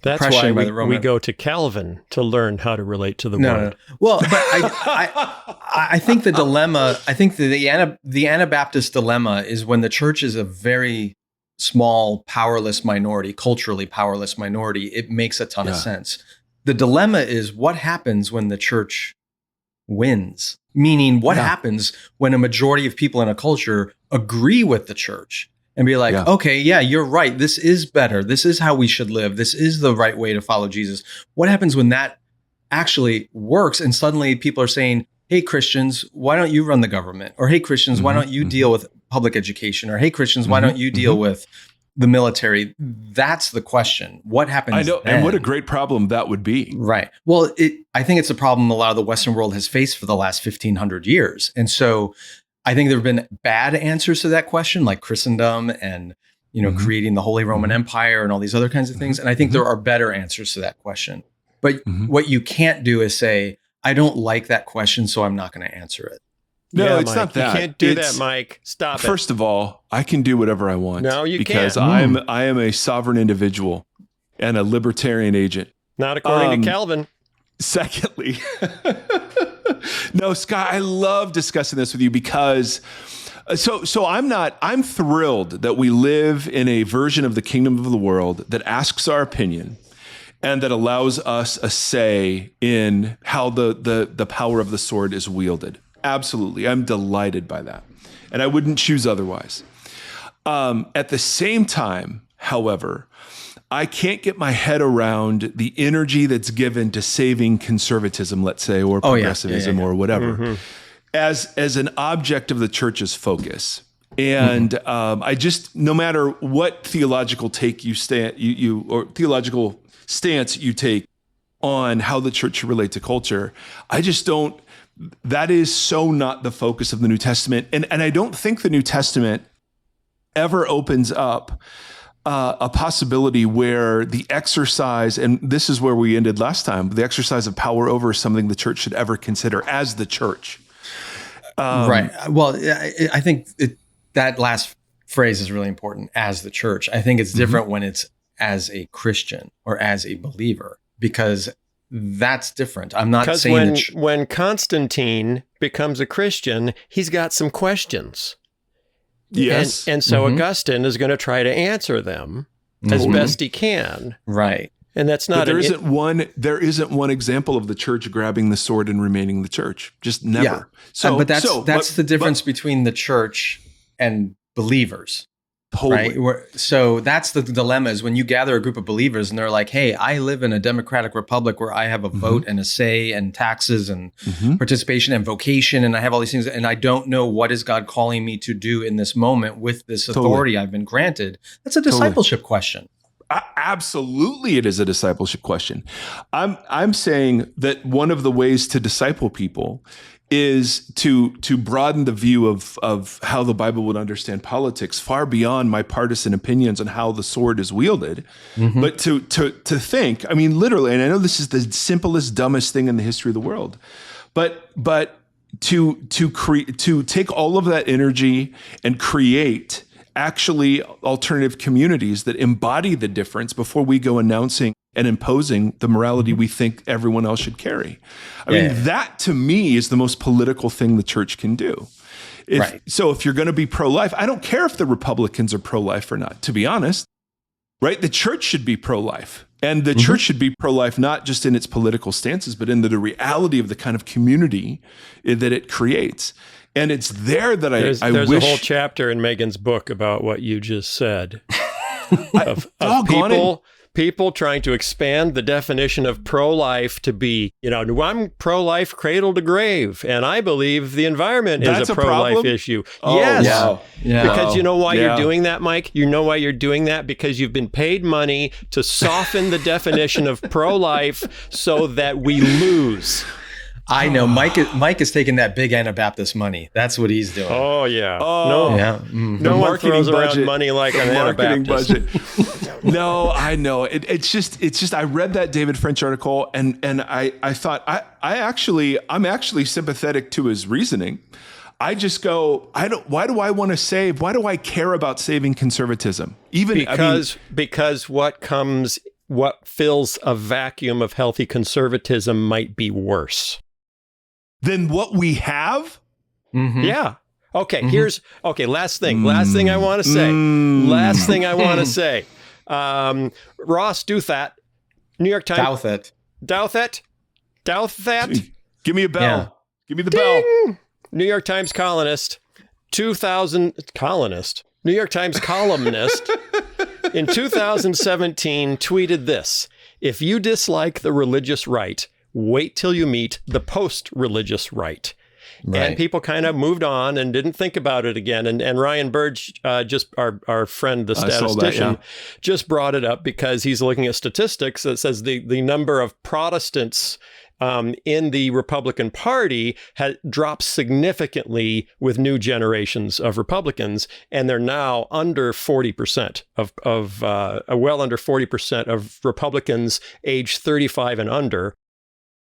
That's why we go to Calvin to learn how to relate to the world. No. Well, but I think the dilemma, I think the Anabaptist dilemma is when the church is a very small, powerless minority, culturally powerless minority, it makes a ton of sense. The dilemma is what happens when the church wins, meaning what happens when a majority of people in a culture agree with the church and be like, okay, yeah, you're right. This is better. This is how we should live. This is the right way to follow Jesus. What happens when that actually works and suddenly people are saying, hey, Christians, why don't you run the government? Or hey, Christians, why don't you deal with public education? Or hey, Christians, why don't you deal with the military? That's the question. What happens I know, then? and what a great problem that would be. Right. Well, I think it's a problem a lot of the Western world has faced for the last 1,500 years. And so I think there have been bad answers to that question, like Christendom and creating the Holy Roman Empire and all these other kinds of things. And I think there are better answers to that question. But what you can't do is say, I don't like that question, so I'm not going to answer it. No, it's Mike, not that. You can't do that, Mike. Stop it. First of all, I can do whatever I want. No, you because can't. I am a sovereign individual and a libertarian agent. Not according to Calvin. Secondly, no, Skye, I love discussing this with you because so I'm thrilled that we live in a version of the kingdom of the world that asks our opinion and that allows us a say in how the power of the sword is wielded. Absolutely. I'm delighted by that. And I wouldn't choose otherwise. At the same time, however, I can't get my head around the energy that's given to saving conservatism, let's say, or progressivism or whatever, as an object of the church's focus. And I just, no matter what theological take or theological stance you take on how the church should relate to culture, I just don't. That is so not the focus of the New Testament. And I don't think the New Testament ever opens up a possibility where the exercise, and this is where we ended last time, the exercise of power over is something the church should ever consider as the church. Right. Well, I think that last phrase is really important, as the church. I think it's different when it's as a Christian or as a believer, because that's different. I'm not saying when Constantine becomes a Christian, he's got some questions. Yes. And so Augustine is going to try to answer them as best he can. Right. And that's not but there isn't one example of the church grabbing the sword and remaining the church. Just never. Yeah. So that's the difference between the church and believers. Totally. Right? So that's the dilemma, is when you gather a group of believers and they're like, hey, I live in a democratic republic where I have a vote and a say and taxes and participation and vocation, and I have all these things, and I don't know what is God calling me to do in this moment with this authority I've been granted. That's a discipleship question. Absolutely, it is a discipleship question. I'm saying that one of the ways to disciple people is to broaden the view of how the Bible would understand politics far beyond my partisan opinions on how the sword is wielded, but to think. I mean, literally, and I know this is the simplest, dumbest thing in the history of the world, but to take all of that energy and create actually alternative communities that embody the difference before we go announcing and imposing the morality we think everyone else should carry. I mean, that to me is the most political thing the church can do. So if you're going to be pro-life, I don't care if the Republicans are pro-life or not, to be honest, right? The church should be pro-life. And the church should be pro-life, not just in its political stances, but in the reality of the kind of community that it creates. And it's there that I wish... There's a whole chapter in Megan's book about what you just said. of people trying to expand the definition of pro-life to be, I'm pro-life cradle to grave, and I believe the environment is a pro-life issue. Oh, yes. Wow. Yeah. Because you know why you're doing that, Mike? You know why you're doing that? Because you've been paid money to soften the definition of pro-life so that we lose. I know Mike is taking that big Anabaptist money. That's what he's doing. Oh yeah. No one throws around money like an Anabaptist. No, I know. It's just I read that David French article and I thought I'm actually sympathetic to his reasoning. I just go, why do I want to save? Why do I care about saving conservatism? Because what fills a vacuum of healthy conservatism might be worse than what we have? Yeah. Okay, last thing I want to say. Ross Douthat, New York Times. Douthat. Give me a bell. Yeah. Give me the bell. New York Times columnist, New York Times columnist in 2017 tweeted this: "If you dislike the religious right, wait till you meet the post-religious right." Right. And people kind of moved on and didn't think about it again. And Ryan Burge, just our friend, the statistician, just brought it up because he's looking at statistics that says the number of Protestants in the Republican Party had dropped significantly with new generations of Republicans, and they're now under 40% well under 40% of Republicans age 35 and under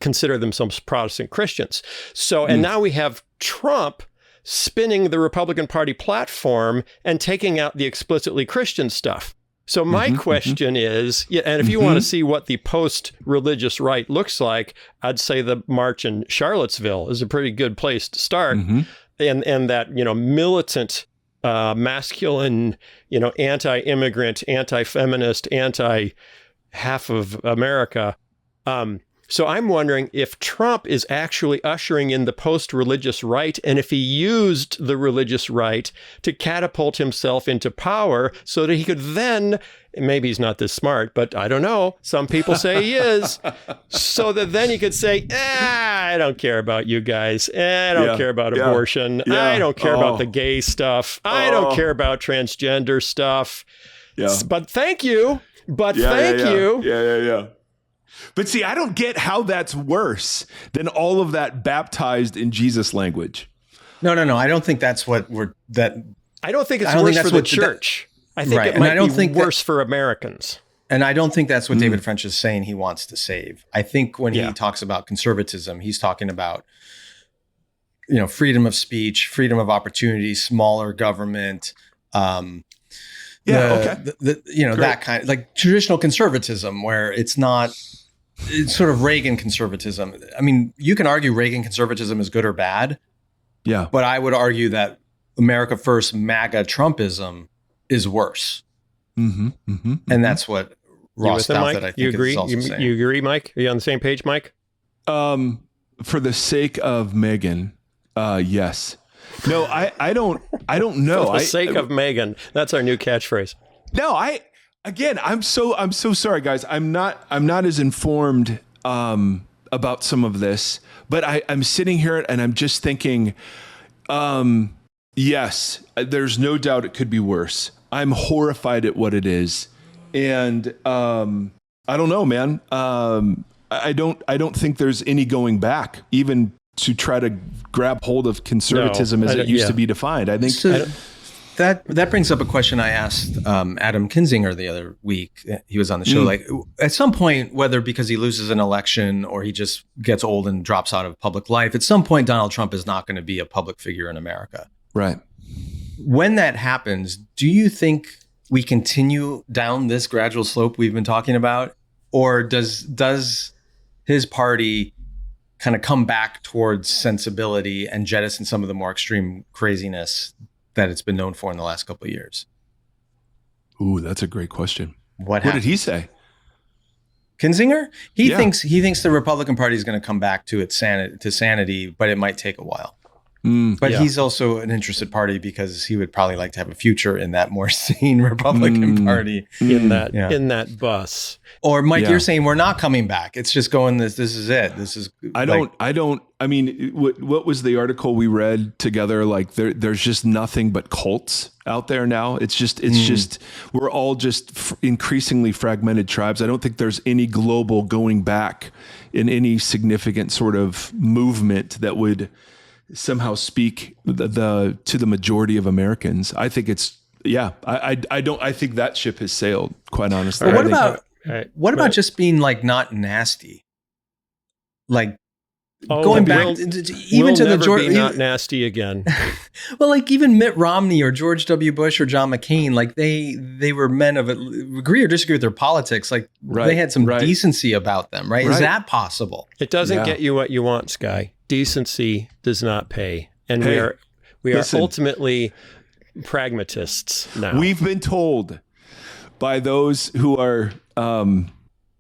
consider themselves Protestant Christians. So, and now we have Trump spinning the Republican Party platform and taking out the explicitly Christian stuff. So my question is, and if you want to see what the post-religious right looks like, I'd say the march in Charlottesville is a pretty good place to start. And that, militant, masculine, anti-immigrant, anti-feminist, anti-half of America. So I'm wondering if Trump is actually ushering in the post-religious right, and if he used the religious right to catapult himself into power so that he could then, maybe he's not this smart, but I don't know, some people say he is, so that then he could say, I don't care about you guys. I don't care about abortion. I don't care about the gay stuff. I don't care about transgender stuff. But thank you. Thank you. But see, I don't get how that's worse than all of that baptized in Jesus language. No. I don't think that's what I don't think it's worse for the church. I think it might be worse for Americans. And I don't think that's what David French is saying he wants to save. I think when he talks about conservatism, he's talking about, freedom of speech, freedom of opportunity, smaller government, that kind of like traditional conservatism where it's sort of Reagan conservatism. I mean, you can argue Reagan conservatism is good or bad. Yeah. But I would argue that America First MAGA Trumpism is worse. And that's what Ross Douthat, I think, is also saying. You agree, Mike? Are you on the same page, Mike? For the sake of Megan, yes. No, I don't know. For the sake of Megan. That's our new catchphrase. No, I'm so sorry, guys. I'm not as informed about some of this, but I'm sitting here and I'm just thinking, yes, there's no doubt it could be worse. I'm horrified at what it is. And I don't know, man. I don't think there's any going back, even to try to grab hold of conservatism as it used to be defined. I think that brings up a question I asked Adam Kinzinger the other week. He was on the show. Like, at some point, whether because he loses an election or he just gets old and drops out of public life, at some point Donald Trump is not going to be a public figure in America. Right. When that happens, do you think we continue down this gradual slope we've been talking about, or does his party kind of come back towards sensibility and jettison some of the more extreme craziness that it's been known for in the last couple of years? Ooh, that's a great question. What did he say? Kinzinger? He thinks the Republican Party is going to come back to its sanity, but it might take a while. But he's also an interested party because he would probably like to have a future in that more sane Republican Party. In that bus. Or Mike, you're saying we're not coming back. It's just going this is it. This is I mean, what was the article we read together? Like there's just nothing but cults out there now. It's just we're all just increasingly fragmented tribes. I don't think there's any global going back in any significant sort of movement that would somehow speak to the majority of Americans. I think it's I think that ship has sailed, quite honestly. What about just being like not nasty? Like going back even to the George, not nasty again. Well, like even Mitt Romney or George W. Bush or John McCain, like they were men of it. Agree or disagree with their politics, like they had some decency about them, right? Is that possible? It doesn't get you what you want, Skye. Decency does not pay, and we are ultimately pragmatists now. We've been told by those who are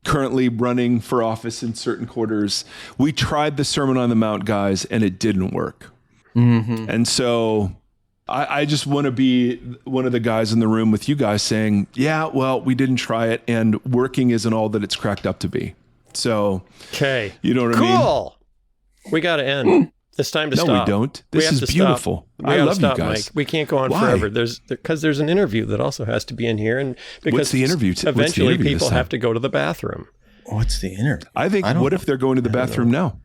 currently running for office in certain quarters, we tried the Sermon on the Mount, guys, and it didn't work. Mm-hmm. And so I just want to be one of the guys in the room with you guys saying, yeah, well, we didn't try it, and working isn't all that it's cracked up to be. So, you know what I mean? Cool. We got to end. It's time to stop. No, we don't. This is beautiful. I love you guys. Mike. We can't go on forever. Because there's an interview that also has to be in here, and because what's the interview? Eventually, people have to go to the bathroom. What's the interview? I think. What if they're going to the bathroom now,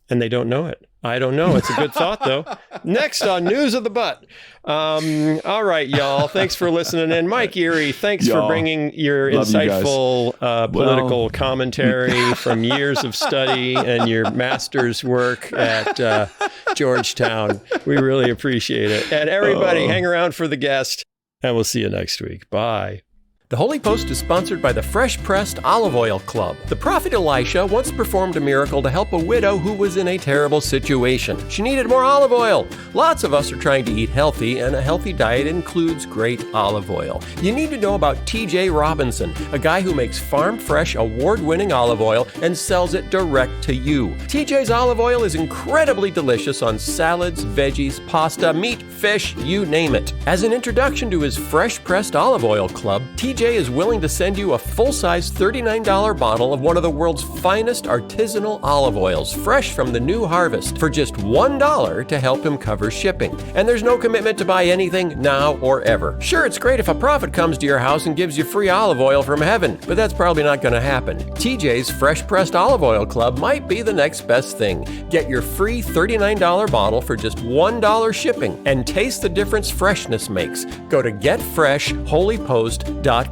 and they don't know it? I don't know. It's a good thought, though. Next on News of the Butt. All right, y'all. Thanks for listening in. Mike Erre, thanks for bringing your insightful political commentary from years of study and your master's work at Georgetown. We really appreciate it. And everybody, hang around for the guest, and we'll see you next week. Bye. The Holy Post is sponsored by the Fresh Pressed Olive Oil Club. The prophet Elisha once performed a miracle to help a widow who was in a terrible situation. She needed more olive oil. Lots of us are trying to eat healthy, and a healthy diet includes great olive oil. You need to know about TJ Robinson, a guy who makes farm-fresh, award-winning olive oil and sells it direct to you. TJ's olive oil is incredibly delicious on salads, veggies, pasta, meat, fish, you name it. As an introduction to his Fresh Pressed Olive Oil Club, TJ is willing to send you a full-size $39 bottle of one of the world's finest artisanal olive oils, fresh from the new harvest, for just $1 to help him cover shipping. And there's no commitment to buy anything now or ever. Sure, it's great if a prophet comes to your house and gives you free olive oil from heaven, but that's probably not going to happen. TJ's Fresh Pressed Olive Oil Club might be the next best thing. Get your free $39 bottle for just $1 shipping and taste the difference freshness makes. Go to getfreshholypost.com.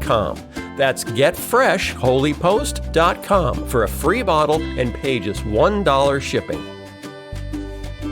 That's getfreshholypost.com for a free bottle and pay just $1 shipping.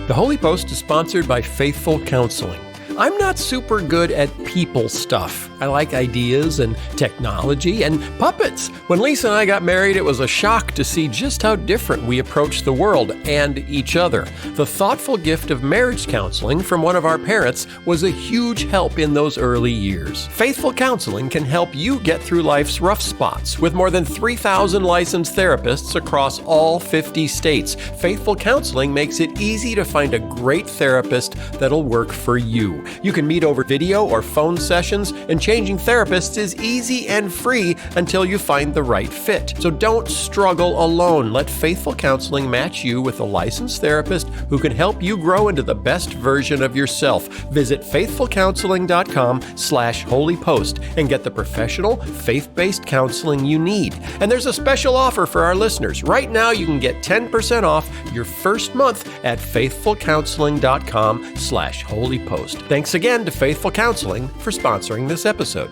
The Holy Post is sponsored by Faithful Counseling. I'm not super good at people stuff. I like ideas and technology and puppets. When Lisa and I got married, it was a shock to see just how different we approach the world and each other. The thoughtful gift of marriage counseling from one of our parents was a huge help in those early years. Faithful Counseling can help you get through life's rough spots. With more than 3,000 licensed therapists across all 50 states, Faithful Counseling makes it easy to find a great therapist that'll work for you. You can meet over video or phone sessions, and changing therapists is easy and free until you find the right fit. So don't struggle alone. Let Faithful Counseling match you with a licensed therapist who can help you grow into the best version of yourself. Visit faithfulcounseling.com/holypost and get the professional, faith-based counseling you need. And there's a special offer for our listeners. Right now, you can get 10% off your first month at faithfulcounseling.com/holypost. Thanks again to Faithful Counseling for sponsoring this episode.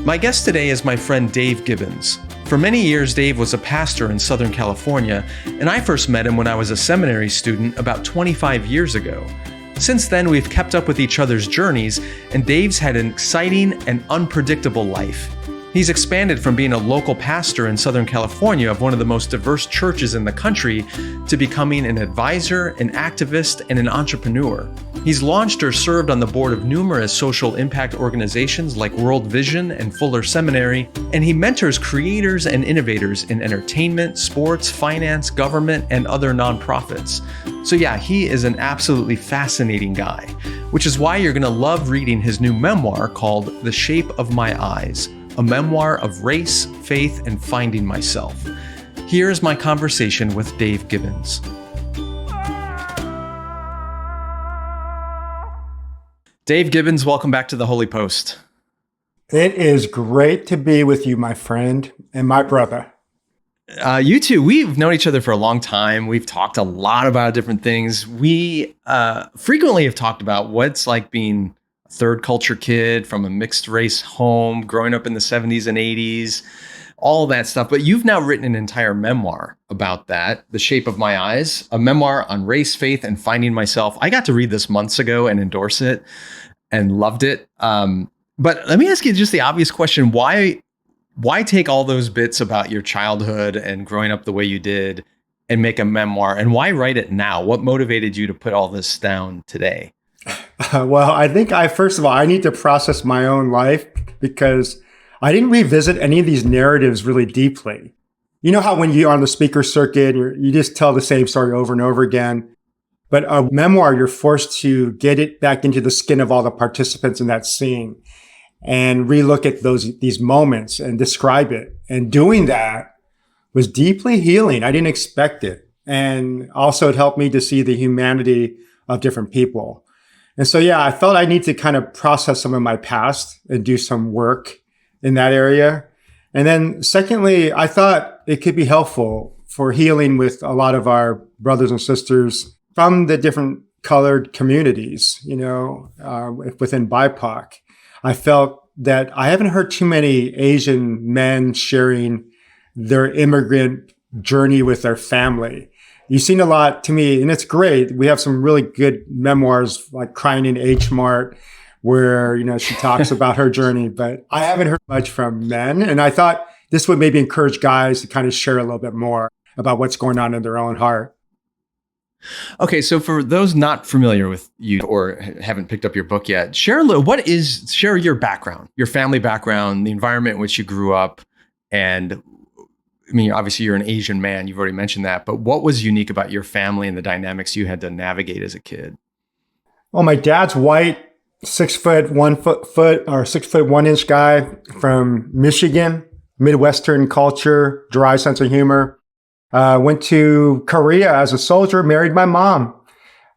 My guest today is my friend Dave Gibbons. For many years, Dave was a pastor in Southern California, and I first met him when I was a seminary student about 25 years ago. Since then, we've kept up with each other's journeys, and Dave's had an exciting and unpredictable life. He's expanded from being a local pastor in Southern California of one of the most diverse churches in the country to becoming an advisor, an activist, and an entrepreneur. He's launched or served on the board of numerous social impact organizations like World Vision and Fuller Seminary, and he mentors creators and innovators in entertainment, sports, finance, government, and other nonprofits. So yeah, he is an absolutely fascinating guy, which is why you're going to love reading his new memoir called The Shape of My Eyes, a memoir of race, faith, and finding myself. Here's my conversation with Dave Gibbons. Dave Gibbons, welcome back to the Holy Post. It is great to be with you, my friend and my brother. You too. We've known each other for a long time. We've talked a lot about different things. We frequently have talked about what it's like being a third culture kid from a mixed race home, growing up in the 70s and 80s, all that stuff. But you've now written an entire memoir about that, The Shape of My Eyes, a memoir on race, faith, and finding myself. I got to read this months ago and endorse it and loved it. But let me ask you just the obvious question. Why take all those bits about your childhood and growing up the way you did and make a memoir? And why write it now? What motivated you to put all this down today? Well, I think first of all, I need to process my own life because I didn't revisit any of these narratives really deeply. You know how when you're on the speaker circuit, you just tell the same story over and over again. But a memoir, you're forced to get it back into the skin of all the participants in that scene and relook at these moments and describe it. And doing that was deeply healing. I didn't expect it. And also it helped me to see the humanity of different people. And so, yeah, I felt I need to kind of process some of my past and do some work in that area. And then secondly, I thought it could be helpful for healing with a lot of our brothers and sisters from the different colored communities, within BIPOC. I felt that I haven't heard too many Asian men sharing their immigrant journey with their family. You've seen a lot to me, and it's great. We have some really good memoirs like Crying in H Mart, where, she talks about her journey, but I haven't heard much from men. And I thought this would maybe encourage guys to kind of share a little bit more about what's going on in their own heart. Okay, so for those not familiar with you or haven't picked up your book yet, share your background, your family background, the environment in which you grew up. And I mean, obviously you're an Asian man, you've already mentioned that, but what was unique about your family and the dynamics you had to navigate as a kid? Well, my dad's white, 6 foot 1 inch guy from Michigan, Midwestern culture, dry sense of humor. Went to Korea as a soldier, married my mom.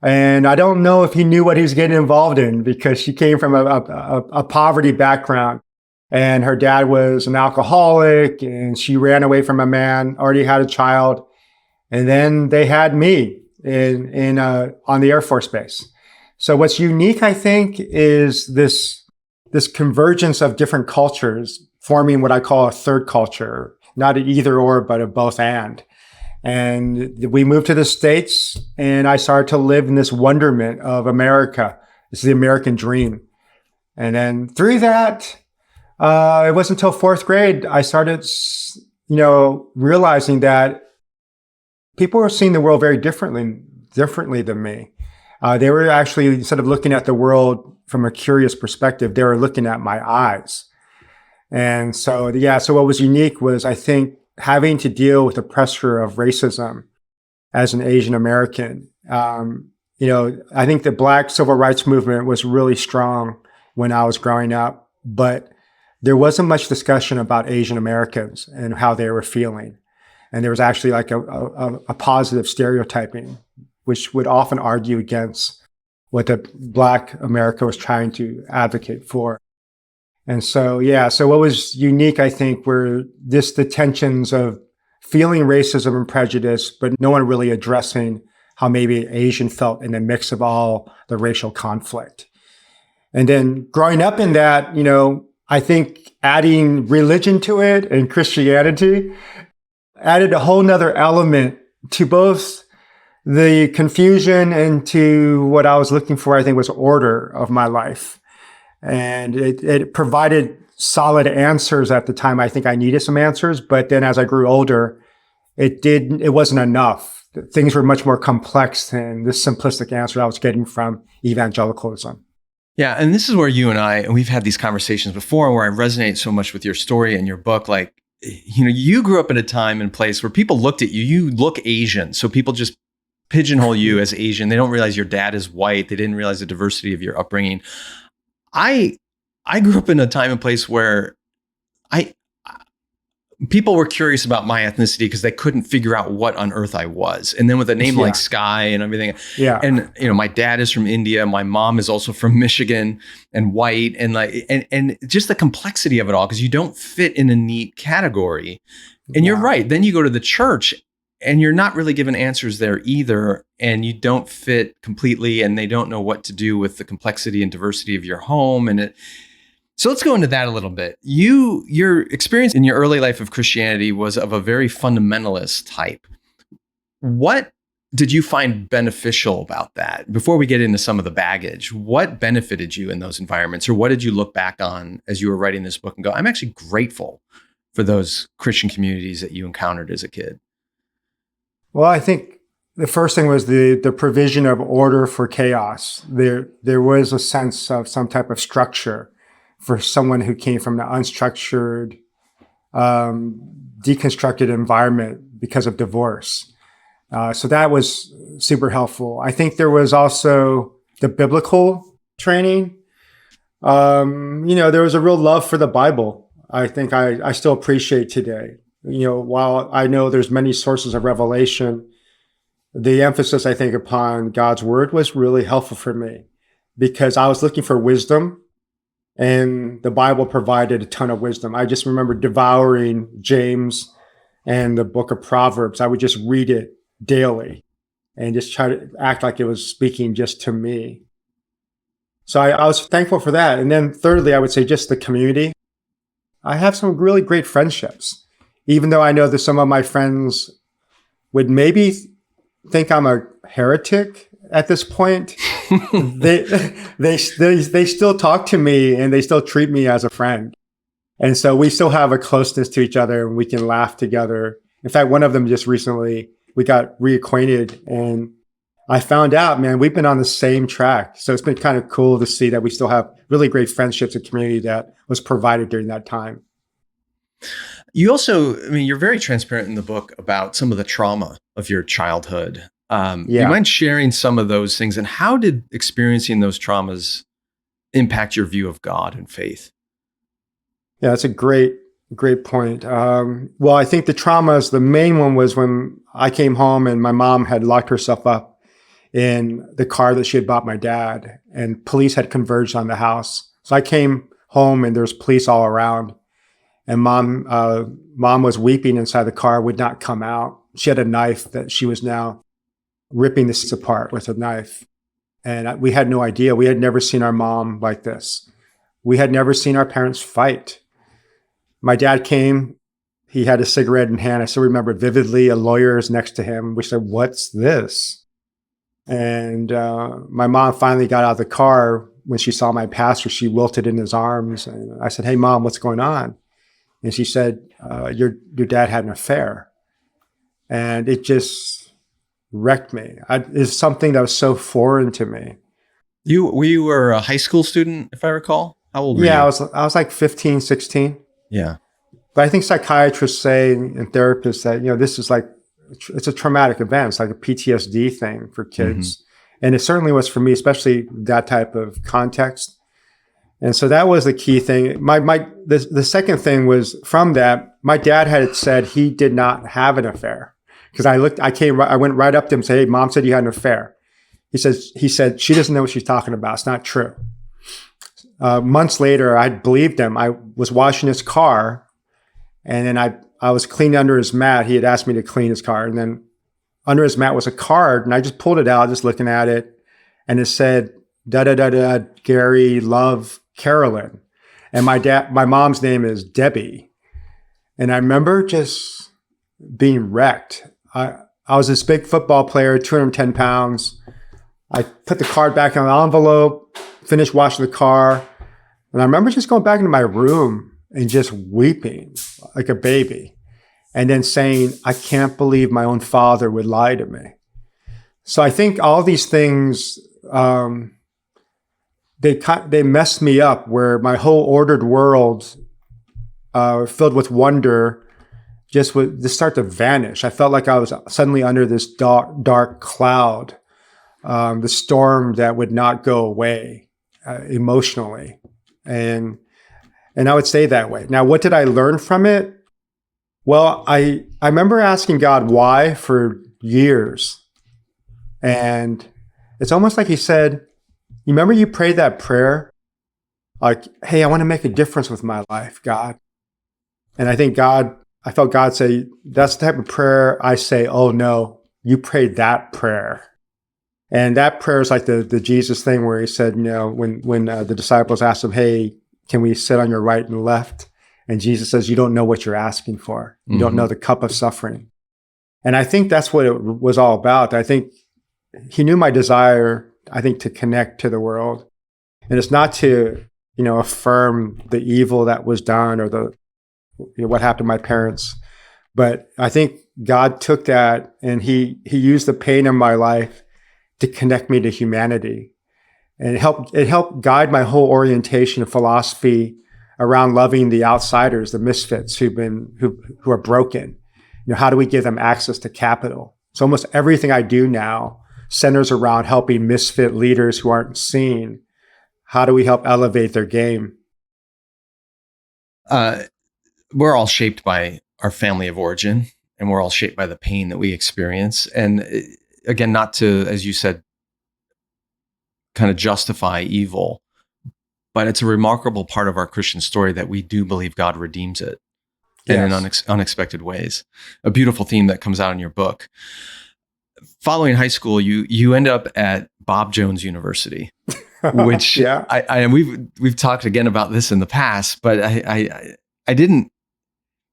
And I don't know if he knew what he was getting involved in because she came from a poverty background. And her dad was an alcoholic and she ran away from a man, already had a child. And then they had me on the Air Force Base. So what's unique, I think, is this convergence of different cultures forming what I call a third culture, not an either or, but a both and. And we moved to the States and I started to live in this wonderment of America. This is the American dream. And then through that, it wasn't until fourth grade, I started, realizing that people were seeing the world very differently than me. They were actually, instead of looking at the world from a curious perspective, they were looking at my eyes. And so what was unique was, I think, having to deal with the pressure of racism as an Asian American. I think the Black civil rights movement was really strong when I was growing up, but there wasn't much discussion about Asian Americans and how they were feeling. And there was actually like a positive stereotyping, which would often argue against what the Black America was trying to advocate for. And so, so what was unique, I think, were just the tensions of feeling racism and prejudice, but no one really addressing how maybe Asian felt in the mix of all the racial conflict. And then growing up in that, I think adding religion to it and Christianity added a whole nother element to both the confusion and to what I was looking for, I think, was order of my life. And it provided solid answers at the time. I think I needed some answers, but then as I grew older, it wasn't enough. Things were much more complex than this simplistic answer I was getting from evangelicalism. Yeah, and this is where you and we've had these conversations before where I resonate so much with your story and your book. Like, you grew up in a time and place where people looked at you. You look Asian, so people just pigeonhole you as Asian. They don't realize your dad is white. They didn't realize the diversity of your upbringing. I grew up in a time and place where people were curious about my ethnicity because they couldn't figure out what on earth I was. And then with a name like Skye and everything. Yeah. And my dad is from India. My mom is also from Michigan and white, and just the complexity of it all, because you don't fit in a neat category. And you're right. Then you go to the church and you're not really given answers there either. And you don't fit completely, and they don't know what to do with the complexity and diversity of your home. So let's go into that a little bit. Your experience in your early life of Christianity was of a very fundamentalist type. What did you find beneficial about that? Before we get into some of the baggage, what benefited you in those environments? Or what did you look back on as you were writing this book and go, I'm actually grateful for those Christian communities that you encountered as a kid? Well, I think the first thing was the provision of order for chaos. There was a sense of some type of structure for someone who came from an unstructured, deconstructed environment because of divorce. So that was super helpful. I think there was also the biblical training. There was a real love for the Bible. I think I still appreciate today. While I know there's many sources of revelation, the emphasis, I think, upon God's word was really helpful for me because I was looking for wisdom. And the Bible provided a ton of wisdom. I just remember devouring James and the book of Proverbs. I would just read it daily and just try to act like it was speaking just to me. So I was thankful for that. And then thirdly, I would say just the community. I have some really great friendships, even though I know that some of my friends would maybe think I'm a heretic at this point. they still talk to me and they still treat me as a friend. And so we still have a closeness to each other and we can laugh together. In fact, one of them just recently, we got reacquainted and I found out, man, we've been on the same track. So it's been kind of cool to see that we still have really great friendships and community that was provided during that time. You also, you're very transparent in the book about some of the trauma of your childhood. You mind sharing some of those things, and how did experiencing those traumas impact your view of God and faith? Yeah, that's a great point. Well, I think the traumas, the main one was when I came home and my mom had locked herself up in the car that she had bought my dad, and police had converged on the house. So I came home and there's police all around, and mom was weeping inside the car, would not come out. She had a knife that she was now ripping this apart with a knife. And we had no idea. We had never seen our mom like this. We had never seen our parents fight. My dad came, he had a cigarette in hand. I still remember vividly, a lawyer is next to him. We said, "What's this?" And my mom finally got out of the car. When she saw my pastor, she wilted in his arms. And I said, "Hey, Mom, what's going on?" And she said, your dad had an affair. And it just wrecked me. It's something that was so foreign to me. You were a high school student, if I recall? How old were you? Yeah, I was like 15, 16. Yeah. But I think psychiatrists say and therapists that, this is like, it's a traumatic event. It's like a PTSD thing for kids. And it certainly was for me, especially that type of context. And so that was the key thing. The second thing was from that, my dad had said he did not have an affair. Because I went right up to him and said, "Hey, mom said you had an affair." He said, "She doesn't know what she's talking about. It's not true." Months later, I believed him. I was washing his car, and then I was cleaning under his mat. He had asked me to clean his car, and then under his mat was a card, and I just pulled it out, just looking at it, and it said, "Da da da da, Gary, love, Carolyn," and my mom's name is Debbie, and I remember just being wrecked. I was this big football player, 210 pounds. I put the card back in the envelope, finished washing the car. And I remember just going back into my room and just weeping like a baby. And then saying, I can't believe my own father would lie to me. So I think all these things, they messed me up, where my whole ordered world filled with wonder just would just start to vanish. I felt like I was suddenly under this dark cloud, the storm that would not go away emotionally. And I would say that way. Now, what did I learn from it? Well, I remember asking God why for years. And it's almost like he said, you remember you prayed that prayer? Like, hey, I want to make a difference with my life, God. And I felt God say, that's the type of prayer I say, oh no, you prayed that prayer. And that prayer is like the Jesus thing where he said, when the disciples asked him, hey, can we sit on your right and left? And Jesus says, you don't know what you're asking for. You don't know the cup of suffering. And I think that's what it was all about. I think he knew my desire, to connect to the world. And it's not to, affirm the evil that was done or what happened to my parents. But I think God took that and he used the pain in my life to connect me to humanity. And it helped guide my whole orientation of philosophy around loving the outsiders, the misfits who are broken. How do we give them access to capital? So almost everything I do now centers around helping misfit leaders who aren't seen. How do we help elevate their game? We're all shaped by our family of origin, and we're all shaped by the pain that we experience. And again, not to, as you said, kind of justify evil, but it's a remarkable part of our Christian story that we do believe God redeems it in unexpected ways. A beautiful theme that comes out in your book. Following high school, you end up at Bob Jones University, which and we've talked again about this in the past, but I didn't.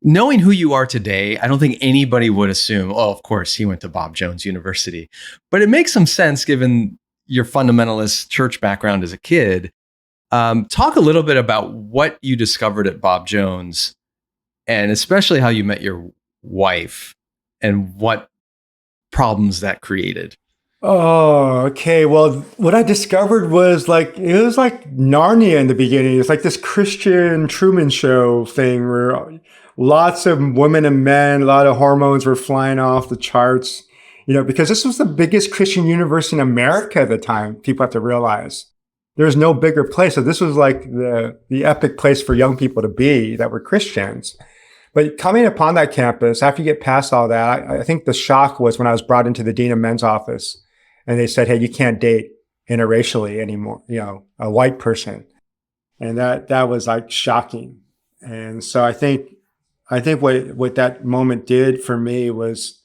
Knowing who you are today, I don't think anybody would assume, oh, of course, he went to Bob Jones University. But it makes some sense given your fundamentalist church background as a kid. Talk a little bit about what you discovered at Bob Jones, and especially how you met your wife and what problems that created. Oh, okay. Well, what I discovered was it was like Narnia in the beginning. It's like this Christian Truman Show thing where lots of women and men, a lot of hormones were flying off the charts, because this was the biggest Christian university in America at the time. People have to realize there's no bigger place. So this was like the epic place for young people to be that were Christians. But coming upon that campus, after you get past all that, I think the shock was when I was brought into the dean of men's office and they said, hey, you can't date interracially anymore, a white person. And that was like shocking. And so I think what that moment did for me was,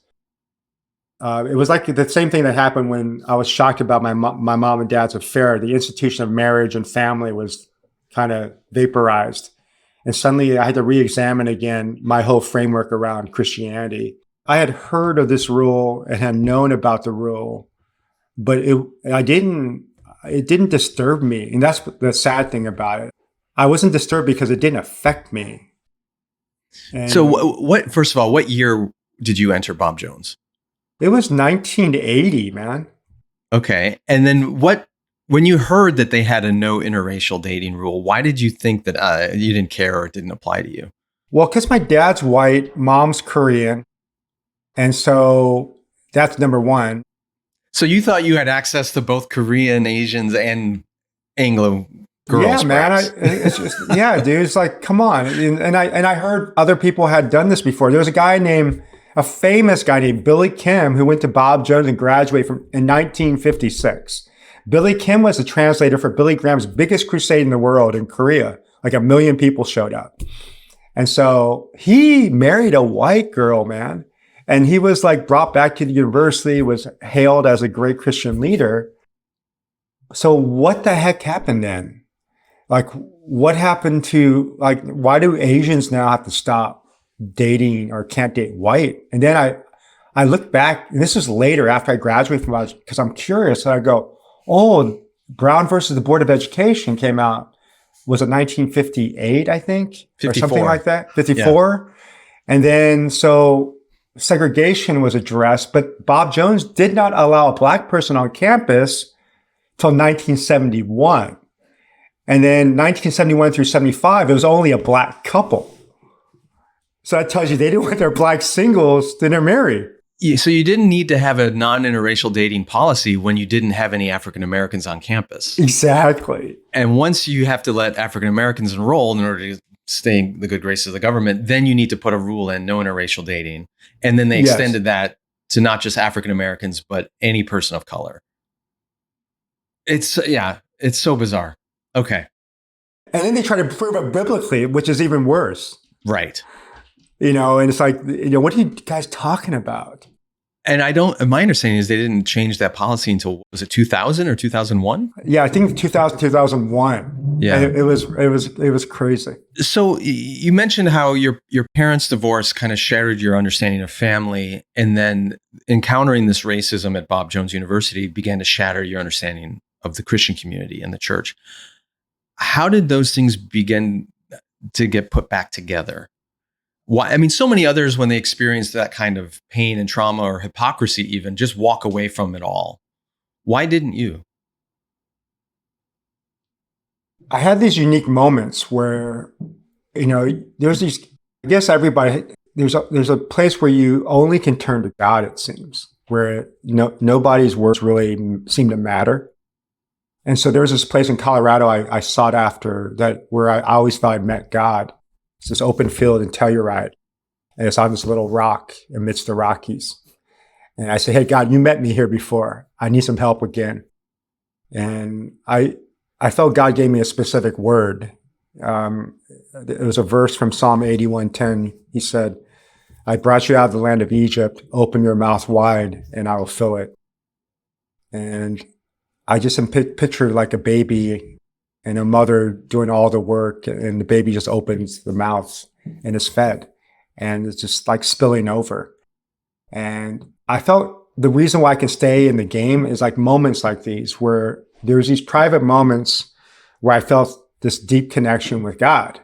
it was like the same thing that happened when I was shocked about my mom and dad's affair. The institution of marriage and family was kind of vaporized. And suddenly I had to re-examine again my whole framework around Christianity. I had heard of this rule and had known about the rule, but it didn't disturb me. And that's the sad thing about it. I wasn't disturbed because it didn't affect me. And so first of all, what year did you enter Bob Jones? It was 1980, man. Okay. And then when you heard that they had a no interracial dating rule, why did you think that you didn't care or it didn't apply to you? Well, because my dad's white, mom's Korean. And so that's number one. So you thought you had access to both Korean, Asians, and Anglo girls? Yeah, man. perhaps? It's just, yeah, dude. It's like, come on. And I heard other people had done this before. There was a famous guy named Billy Kim who went to Bob Jones and graduated in 1956. Billy Kim was the translator for Billy Graham's biggest crusade in the world in Korea. Like 1 million people showed up. And so he married a white girl, man. And he was like brought back to the university, was hailed as a great Christian leader. So what the heck happened then? Like, what happened to, like, why do Asians now have to stop dating or can't date white? And then I look back, and this is later after I graduated from college, because I'm curious, and I go, oh, Brown versus the Board of Education came out, was it 1958, I think? 54. Or something like that? 54? Yeah. And then, so segregation was addressed, but Bob Jones did not allow a black person on campus till 1971. And then 1971 through 75, it was only a black couple. So that tells you they didn't want their black singles to intermarry. Yeah, so you didn't need to have a non-interracial dating policy when you didn't have any African Americans on campus. Exactly. And once you have to let African Americans enroll in order to stay in the good graces of the government, then you need to put a rule in, no interracial dating. And then they extended that to not just African Americans, but any person of color. It's so bizarre. Okay. And then they try to prove it biblically, which is even worse. Right. And it's like, what are you guys talking about? And my understanding is they didn't change that policy until, was it 2000 or 2001? Yeah, I think 2001. Yeah. And it was crazy. So you mentioned how your parents' divorce kind of shattered your understanding of family, and then encountering this racism at Bob Jones University began to shatter your understanding of the Christian community and the church. How did those things begin to get put back together? Why? I mean, so many others, when they experience that kind of pain and trauma or hypocrisy, even just walk away from it all. Why didn't you? I had these unique moments where, there's these, I guess everybody, there's a place where you only can turn to God, it seems, where nobody's words really seem to matter. And so there was this place in Colorado I sought after that where I always thought I'd met God. It's this open field in Telluride, and it's on this little rock amidst the Rockies. And I say, hey, God, you met me here before. I need some help again. And I felt God gave me a specific word. It was a verse from Psalm 81:10. He said, I brought you out of the land of Egypt. Open your mouth wide, and I will fill it. And I just picture like a baby and a mother doing all the work, and the baby just opens the mouth and is fed, and it's just like spilling over. And I felt the reason why I can stay in the game is like moments like these, where there's these private moments where I felt this deep connection with God.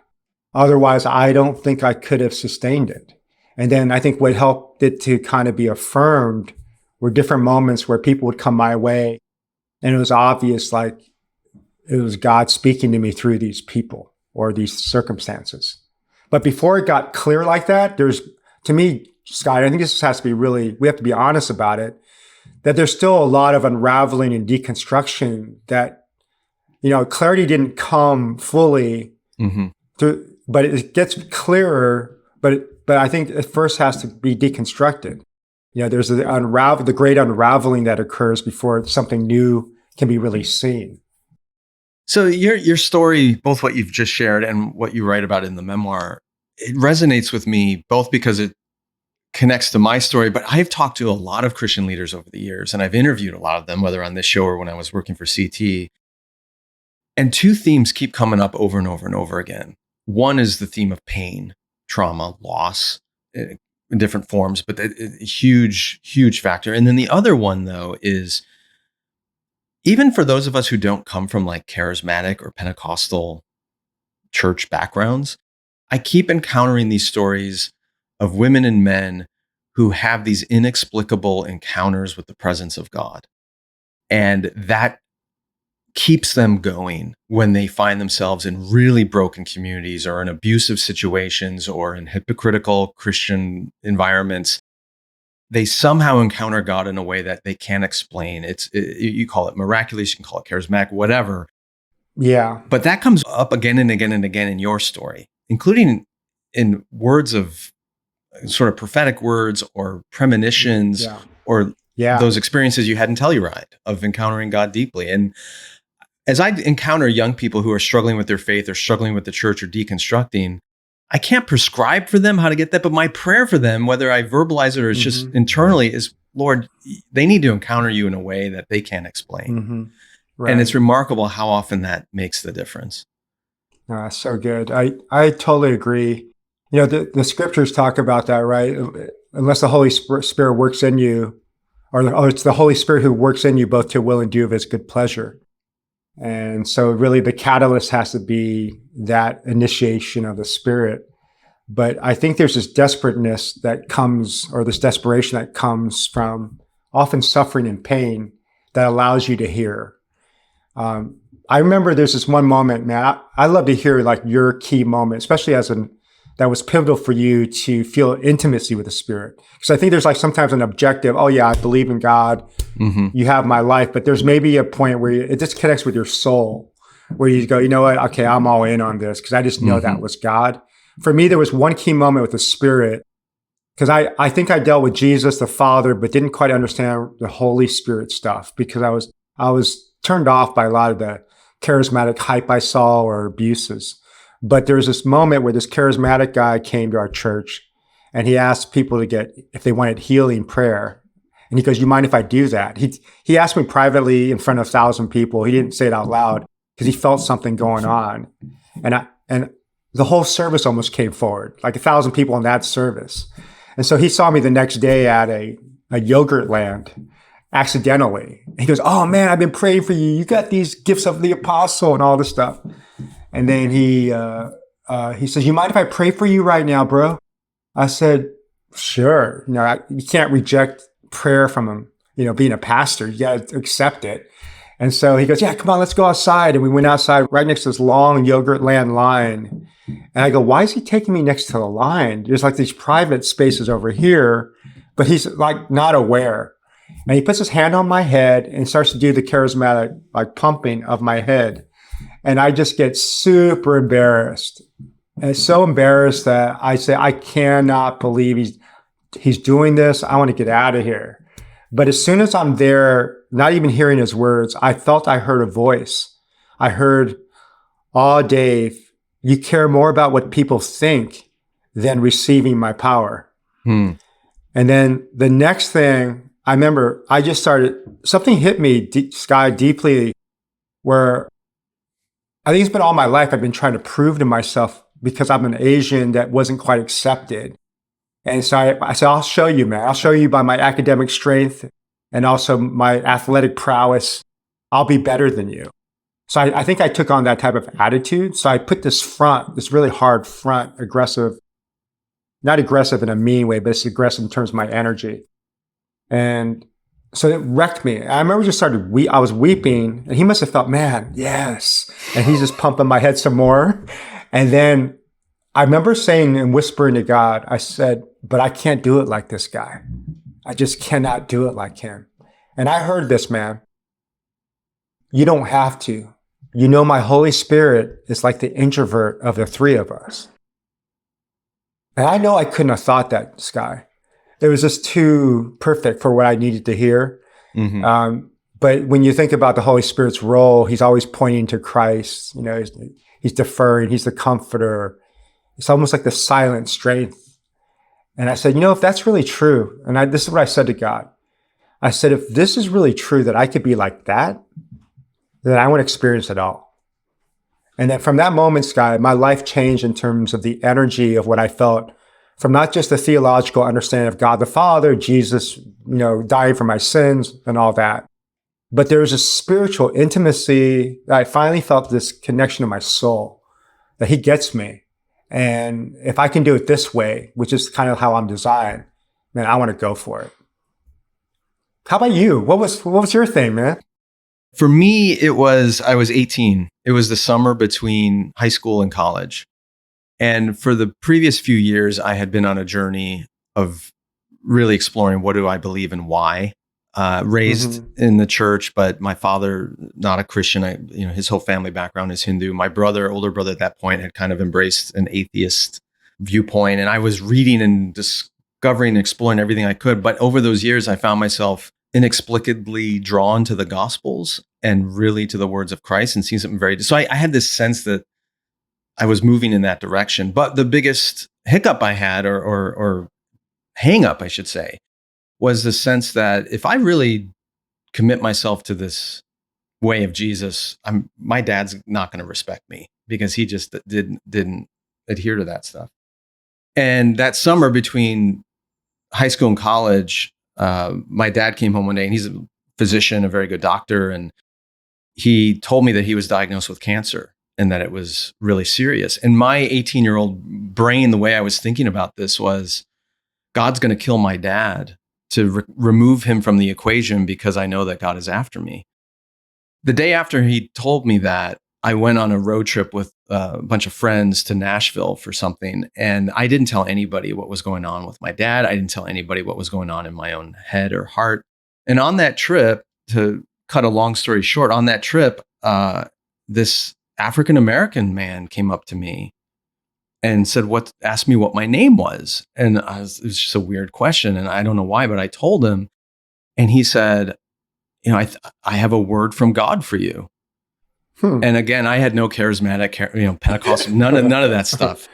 Otherwise, I don't think I could have sustained it. And then I think what helped it to kind of be affirmed were different moments where people would come my way, and it was obvious, like, it was God speaking to me through these people or these circumstances. But before it got clear like that, to me, Skye, I think this has to be we have to be honest about it, that there's still a lot of unraveling and deconstruction that, clarity didn't come fully, but it gets clearer, but I think it first has to be deconstructed. There's the great unraveling that occurs before something new can be really seen. So your story, both what you've just shared and what you write about in the memoir, it resonates with me both because it connects to my story, but I've talked to a lot of Christian leaders over the years, and I've interviewed a lot of them, whether on this show or when I was working for CT. And two themes keep coming up over and over and over again. One is the theme of pain, trauma, loss in different forms, but a huge, huge factor. And then the other one, though, is even for those of us who don't come from like charismatic or Pentecostal church backgrounds, I keep encountering these stories of women and men who have these inexplicable encounters with the presence of God. And that keeps them going when they find themselves in really broken communities or in abusive situations or in hypocritical Christian environments. they somehow encounter God in a way that they can't explain. You call it miraculous, you can call it charismatic, whatever. Yeah. But that comes up again and again and again in your story, including in words of sort of prophetic words or premonitions or those experiences you had in Telluride of encountering God deeply. And as I encounter young people who are struggling with their faith or struggling with the church or deconstructing, I can't prescribe for them how to get that, but my prayer for them, whether I verbalize it or it's just internally, is, Lord, they need to encounter you in a way that they can't explain. Right. And it's remarkable how often that makes the difference. Oh, that's so good. I totally agree. You know, the scriptures talk about that, right? Unless the Holy Spirit works in you, or it's the Holy Spirit who works in you both to will and do of his good pleasure. And so really the catalyst has to be that initiation of the Spirit. But I think there's this desperateness that comes, or this desperation that comes from often suffering and pain that allows you to hear. I remember there's this one moment, man, I love to hear like your key moment, especially that was pivotal for you to feel intimacy with the Spirit. Because I think there's like sometimes an objective, oh yeah, I believe in God, you have my life, but there's maybe a point where it disconnects with your soul, where you go, you know what, okay, I'm all in on this because I just know that was God. For me, there was one key moment with the Spirit, because I think I dealt with Jesus, the Father, but didn't quite understand the Holy Spirit stuff because I was turned off by a lot of the charismatic hype I saw or abuses. But there was this moment where this charismatic guy came to our church and he asked people if they wanted healing prayer. And he goes, you mind if I do that? He asked me privately in front of 1,000 people. He didn't say it out loud because he felt something going on. And the whole service almost came forward, like 1,000 people in that service. And so he saw me the next day at a yogurt land accidentally. He goes, oh man, I've been praying for you. You got these gifts of the apostle and all this stuff. And then he says, you mind if I pray for you right now, bro? I said, sure. You know, you can't reject prayer from him, you know, being a pastor. You got to accept it. And so he goes, yeah, come on, let's go outside. And we went outside right next to this long yogurt land line. And I go, why is he taking me next to the line? There's like these private spaces over here, but he's like not aware. And he puts his hand on my head and starts to do the charismatic like pumping of my head. And I just get super embarrassed. And so embarrassed that I say, I cannot believe he's doing this. I want to get out of here. But as soon as I'm there, not even hearing his words, I felt I heard a voice. I heard, oh, Dave, you care more about what people think than receiving my power. And then the next thing, I remember I just something hit me, Skye, deeply, where I think it's been all my life I've been trying to prove to myself because I'm an Asian that wasn't quite accepted. And so I said, I'll show you, man. I'll show you by my academic strength and also my athletic prowess. I'll be better than you. So I think I took on that type of attitude. So I put this really hard front, aggressive, not aggressive in a mean way, but it's aggressive in terms of my energy. And so it wrecked me. I remember I was weeping and he must have felt, man, yes. And he's just pumping my head some more. And then I remember saying and whispering to God, I said, but I can't do it like this guy. I just cannot do it like him. And I heard this, man. You don't have to. You know, my Holy Spirit is like the introvert of the three of us. And I know I couldn't have thought that, Skye. It was just too perfect for what I needed to hear. But when you think about the Holy Spirit's role, he's always pointing to Christ. You know, he's deferring. He's the comforter. It's almost like the silent strength. And I said, you know, if that's really true, and this is what I said to God. I said, if this is really true that I could be like that, then I want to experience it all. And then from that moment, Skye, my life changed in terms of the energy of what I felt from not just the theological understanding of God the Father, Jesus, you know, dying for my sins and all that, but there was a spiritual intimacy that I finally felt this connection to my soul, that he gets me. And if I can do it this way, which is kind of how I'm designed, man, I want to go for it. How about you? What was your thing, man? For me, I was 18. It was the summer between high school and college. And for the previous few years, I had been on a journey of really exploring what do I believe and why. Raised in the church, but my father, not a Christian. His whole family background is Hindu. My older brother at that point had kind of embraced an atheist viewpoint. And I was reading and discovering and exploring everything I could. But over those years, I found myself inexplicably drawn to the Gospels and really to the words of Christ and seeing something so I had this sense that I was moving in that direction. But the biggest hiccup I had or hang up, I should say, was the sense that if I really commit myself to this way of Jesus, my dad's not going to respect me because he just didn't adhere to that stuff. And that summer between high school and college, my dad came home one day, and he's a physician, a very good doctor, and he told me that he was diagnosed with cancer and that it was really serious. And my 18-year-old brain, the way I was thinking about this was, God's going to kill my dad to remove him from the equation because I know that God is after me. The day after he told me that, I went on a road trip with a bunch of friends to Nashville for something. And I didn't tell anybody what was going on with my dad. I didn't tell anybody what was going on in my own head or heart. And on that trip, to cut a long story short, on that trip, this African-American man came up to me and asked me what my name was. And it was just a weird question. And I don't know why, but I told him, and he said, I have a word from God for you. And again, I had no charismatic, Pentecostal, none of that stuff.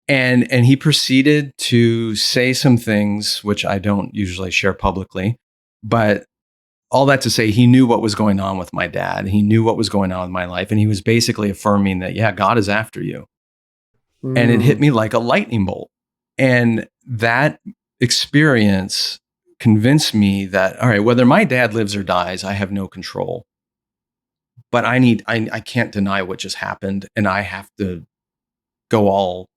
And he proceeded to say some things, which I don't usually share publicly, but all that to say, he knew what was going on with my dad. He knew what was going on with my life. And he was basically affirming that, yeah, God is after you. And it hit me like a lightning bolt. And that experience convinced me that, all right, whether my dad lives or dies, I have no control. But I can't deny what just happened. And I have to go all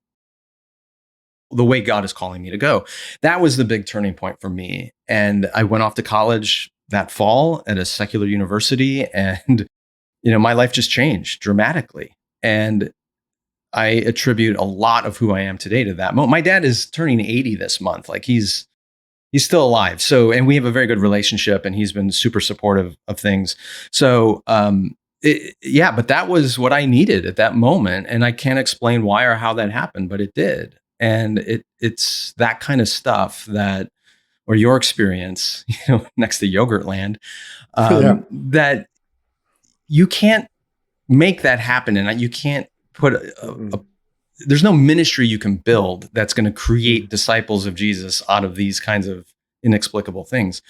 the way God is calling me to go. That was the big turning point for me. And I went off to college that fall at a secular university. And, my life just changed dramatically. And I attribute a lot of who I am today to that moment. My dad is turning 80 this month. Like he's still alive. So, and we have a very good relationship, and he's been super supportive of things. So, but that was what I needed at that moment. And I can't explain why or how that happened, but it did. And it's that kind of stuff or your experience, next to Yogurtland, that you can't make that happen. And you can't put there's no ministry you can build that's going to create disciples of Jesus out of these kinds of inexplicable things.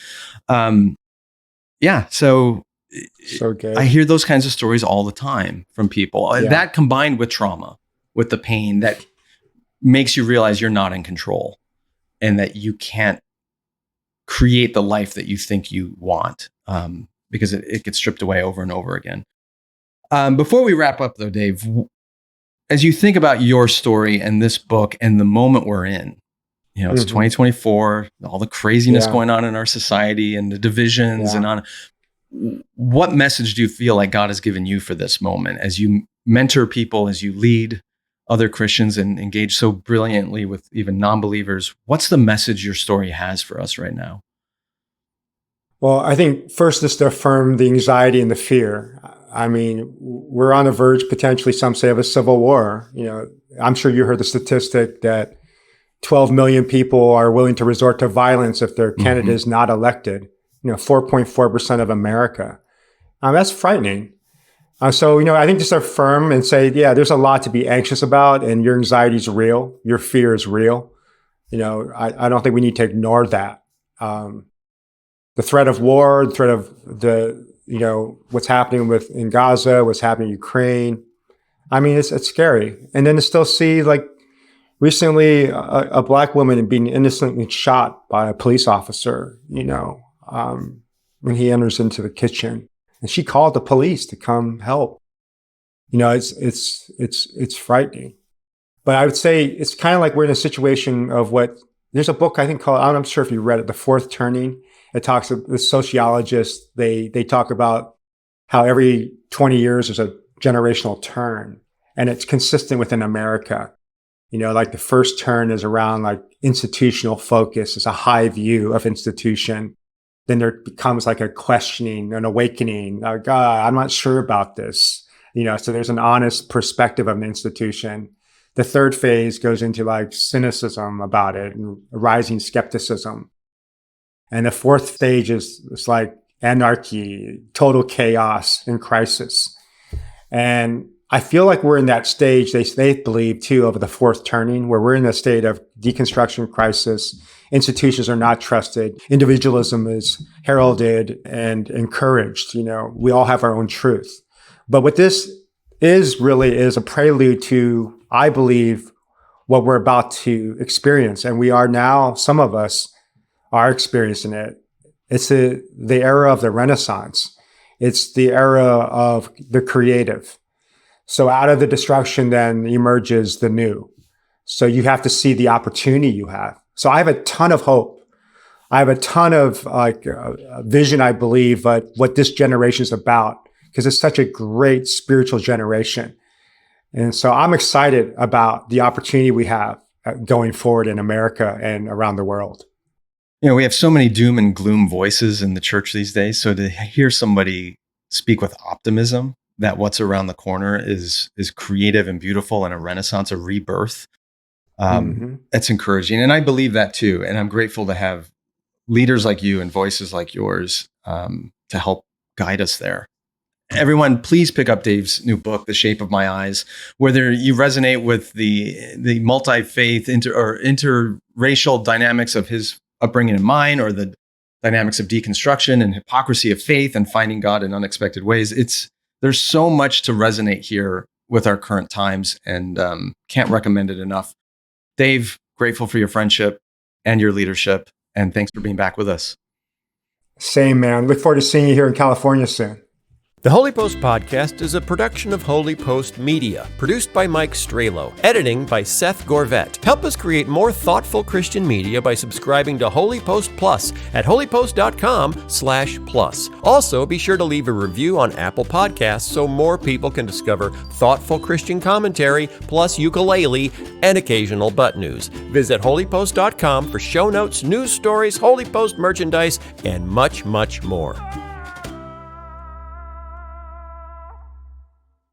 So good. I hear those kinds of stories all the time from people. That combined with trauma, with the pain, that makes you realize you're not in control and that you can't create the life that you think you want, because it gets stripped away over and over again. Before we wrap up though, Dave, as you think about your story and this book and the moment we're in, it's 2024, all the craziness going on in our society and the divisions and on. What message do you feel like God has given you for this moment as you mentor people, as you lead other Christians and engage so brilliantly with even non-believers? What's the message your story has for us right now? Well, I think first is to affirm the anxiety and the fear. I mean, we're on the verge, potentially, some say, of a civil war. I'm sure you heard the statistic that 12 million people are willing to resort to violence if their candidate is not elected. 4.4% of America. That's frightening. So I think just affirm and say, yeah, there's a lot to be anxious about, and your anxiety is real. Your fear is real. I don't think we need to ignore that. The threat of war, the threat of what's happening in Gaza, what's happening in Ukraine. I mean, it's scary. And then to still see, like, recently a Black woman being innocently shot by a police officer, when he enters into the kitchen, and she called the police to come help. It's frightening. But I would say it's kind of like we're in a situation of there's a book I think called, I'm not sure if you read it, The Fourth Turning. It talks the sociologists, they talk about how every 20 years there's a generational turn, and it's consistent within America. Like the first turn is around like institutional focus. It's a high view of institution. Then there becomes like a questioning, an awakening. Like, I'm not sure about this. So there's an honest perspective of an institution. The third phase goes into like cynicism about it and rising skepticism. And the fourth stage is like anarchy, total chaos and crisis. And I feel like we're in that stage, they believe too, of the fourth turning, where we're in a state of deconstruction crisis. Institutions are not trusted. Individualism is heralded and encouraged. We all have our own truth. But what this is a prelude to, I believe, what we're about to experience. And we are now, some of us are experiencing it. It's the era of the Renaissance. It's the era of the creative. So out of the destruction then emerges the new. So you have to see the opportunity you have. So I have a ton of hope. I have a ton of vision, I believe, but what this generation is about, because it's such a great spiritual generation. And so I'm excited about the opportunity we have going forward in America and around the world. We have so many doom and gloom voices in the church these days. So to hear somebody speak with optimism that what's around the corner is creative and beautiful and a renaissance, a rebirth, that's encouraging. And I believe that too. And I'm grateful to have leaders like you and voices like yours to help guide us there. Everyone, please pick up Dave's new book, The Shape of My Eyes. Whether you resonate with the multi-faith or interracial dynamics of his upbringing and mine, or the dynamics of deconstruction and hypocrisy of faith and finding God in unexpected ways, there's so much to resonate here with our current times, and can't recommend it enough. Dave, grateful for your friendship and your leadership, and thanks for being back with us. Same, man. Look forward to seeing you here in California soon. The Holy Post podcast is a production of Holy Post Media, produced by Mike Strelo, editing by Seth Gorvet. Help us create more thoughtful Christian media by subscribing to Holy Post Plus at holypost.com/plus. Also, be sure to leave a review on Apple Podcasts so more people can discover thoughtful Christian commentary, plus ukulele and occasional butt news. Visit holypost.com for show notes, news stories, Holy Post merchandise, and much, much more.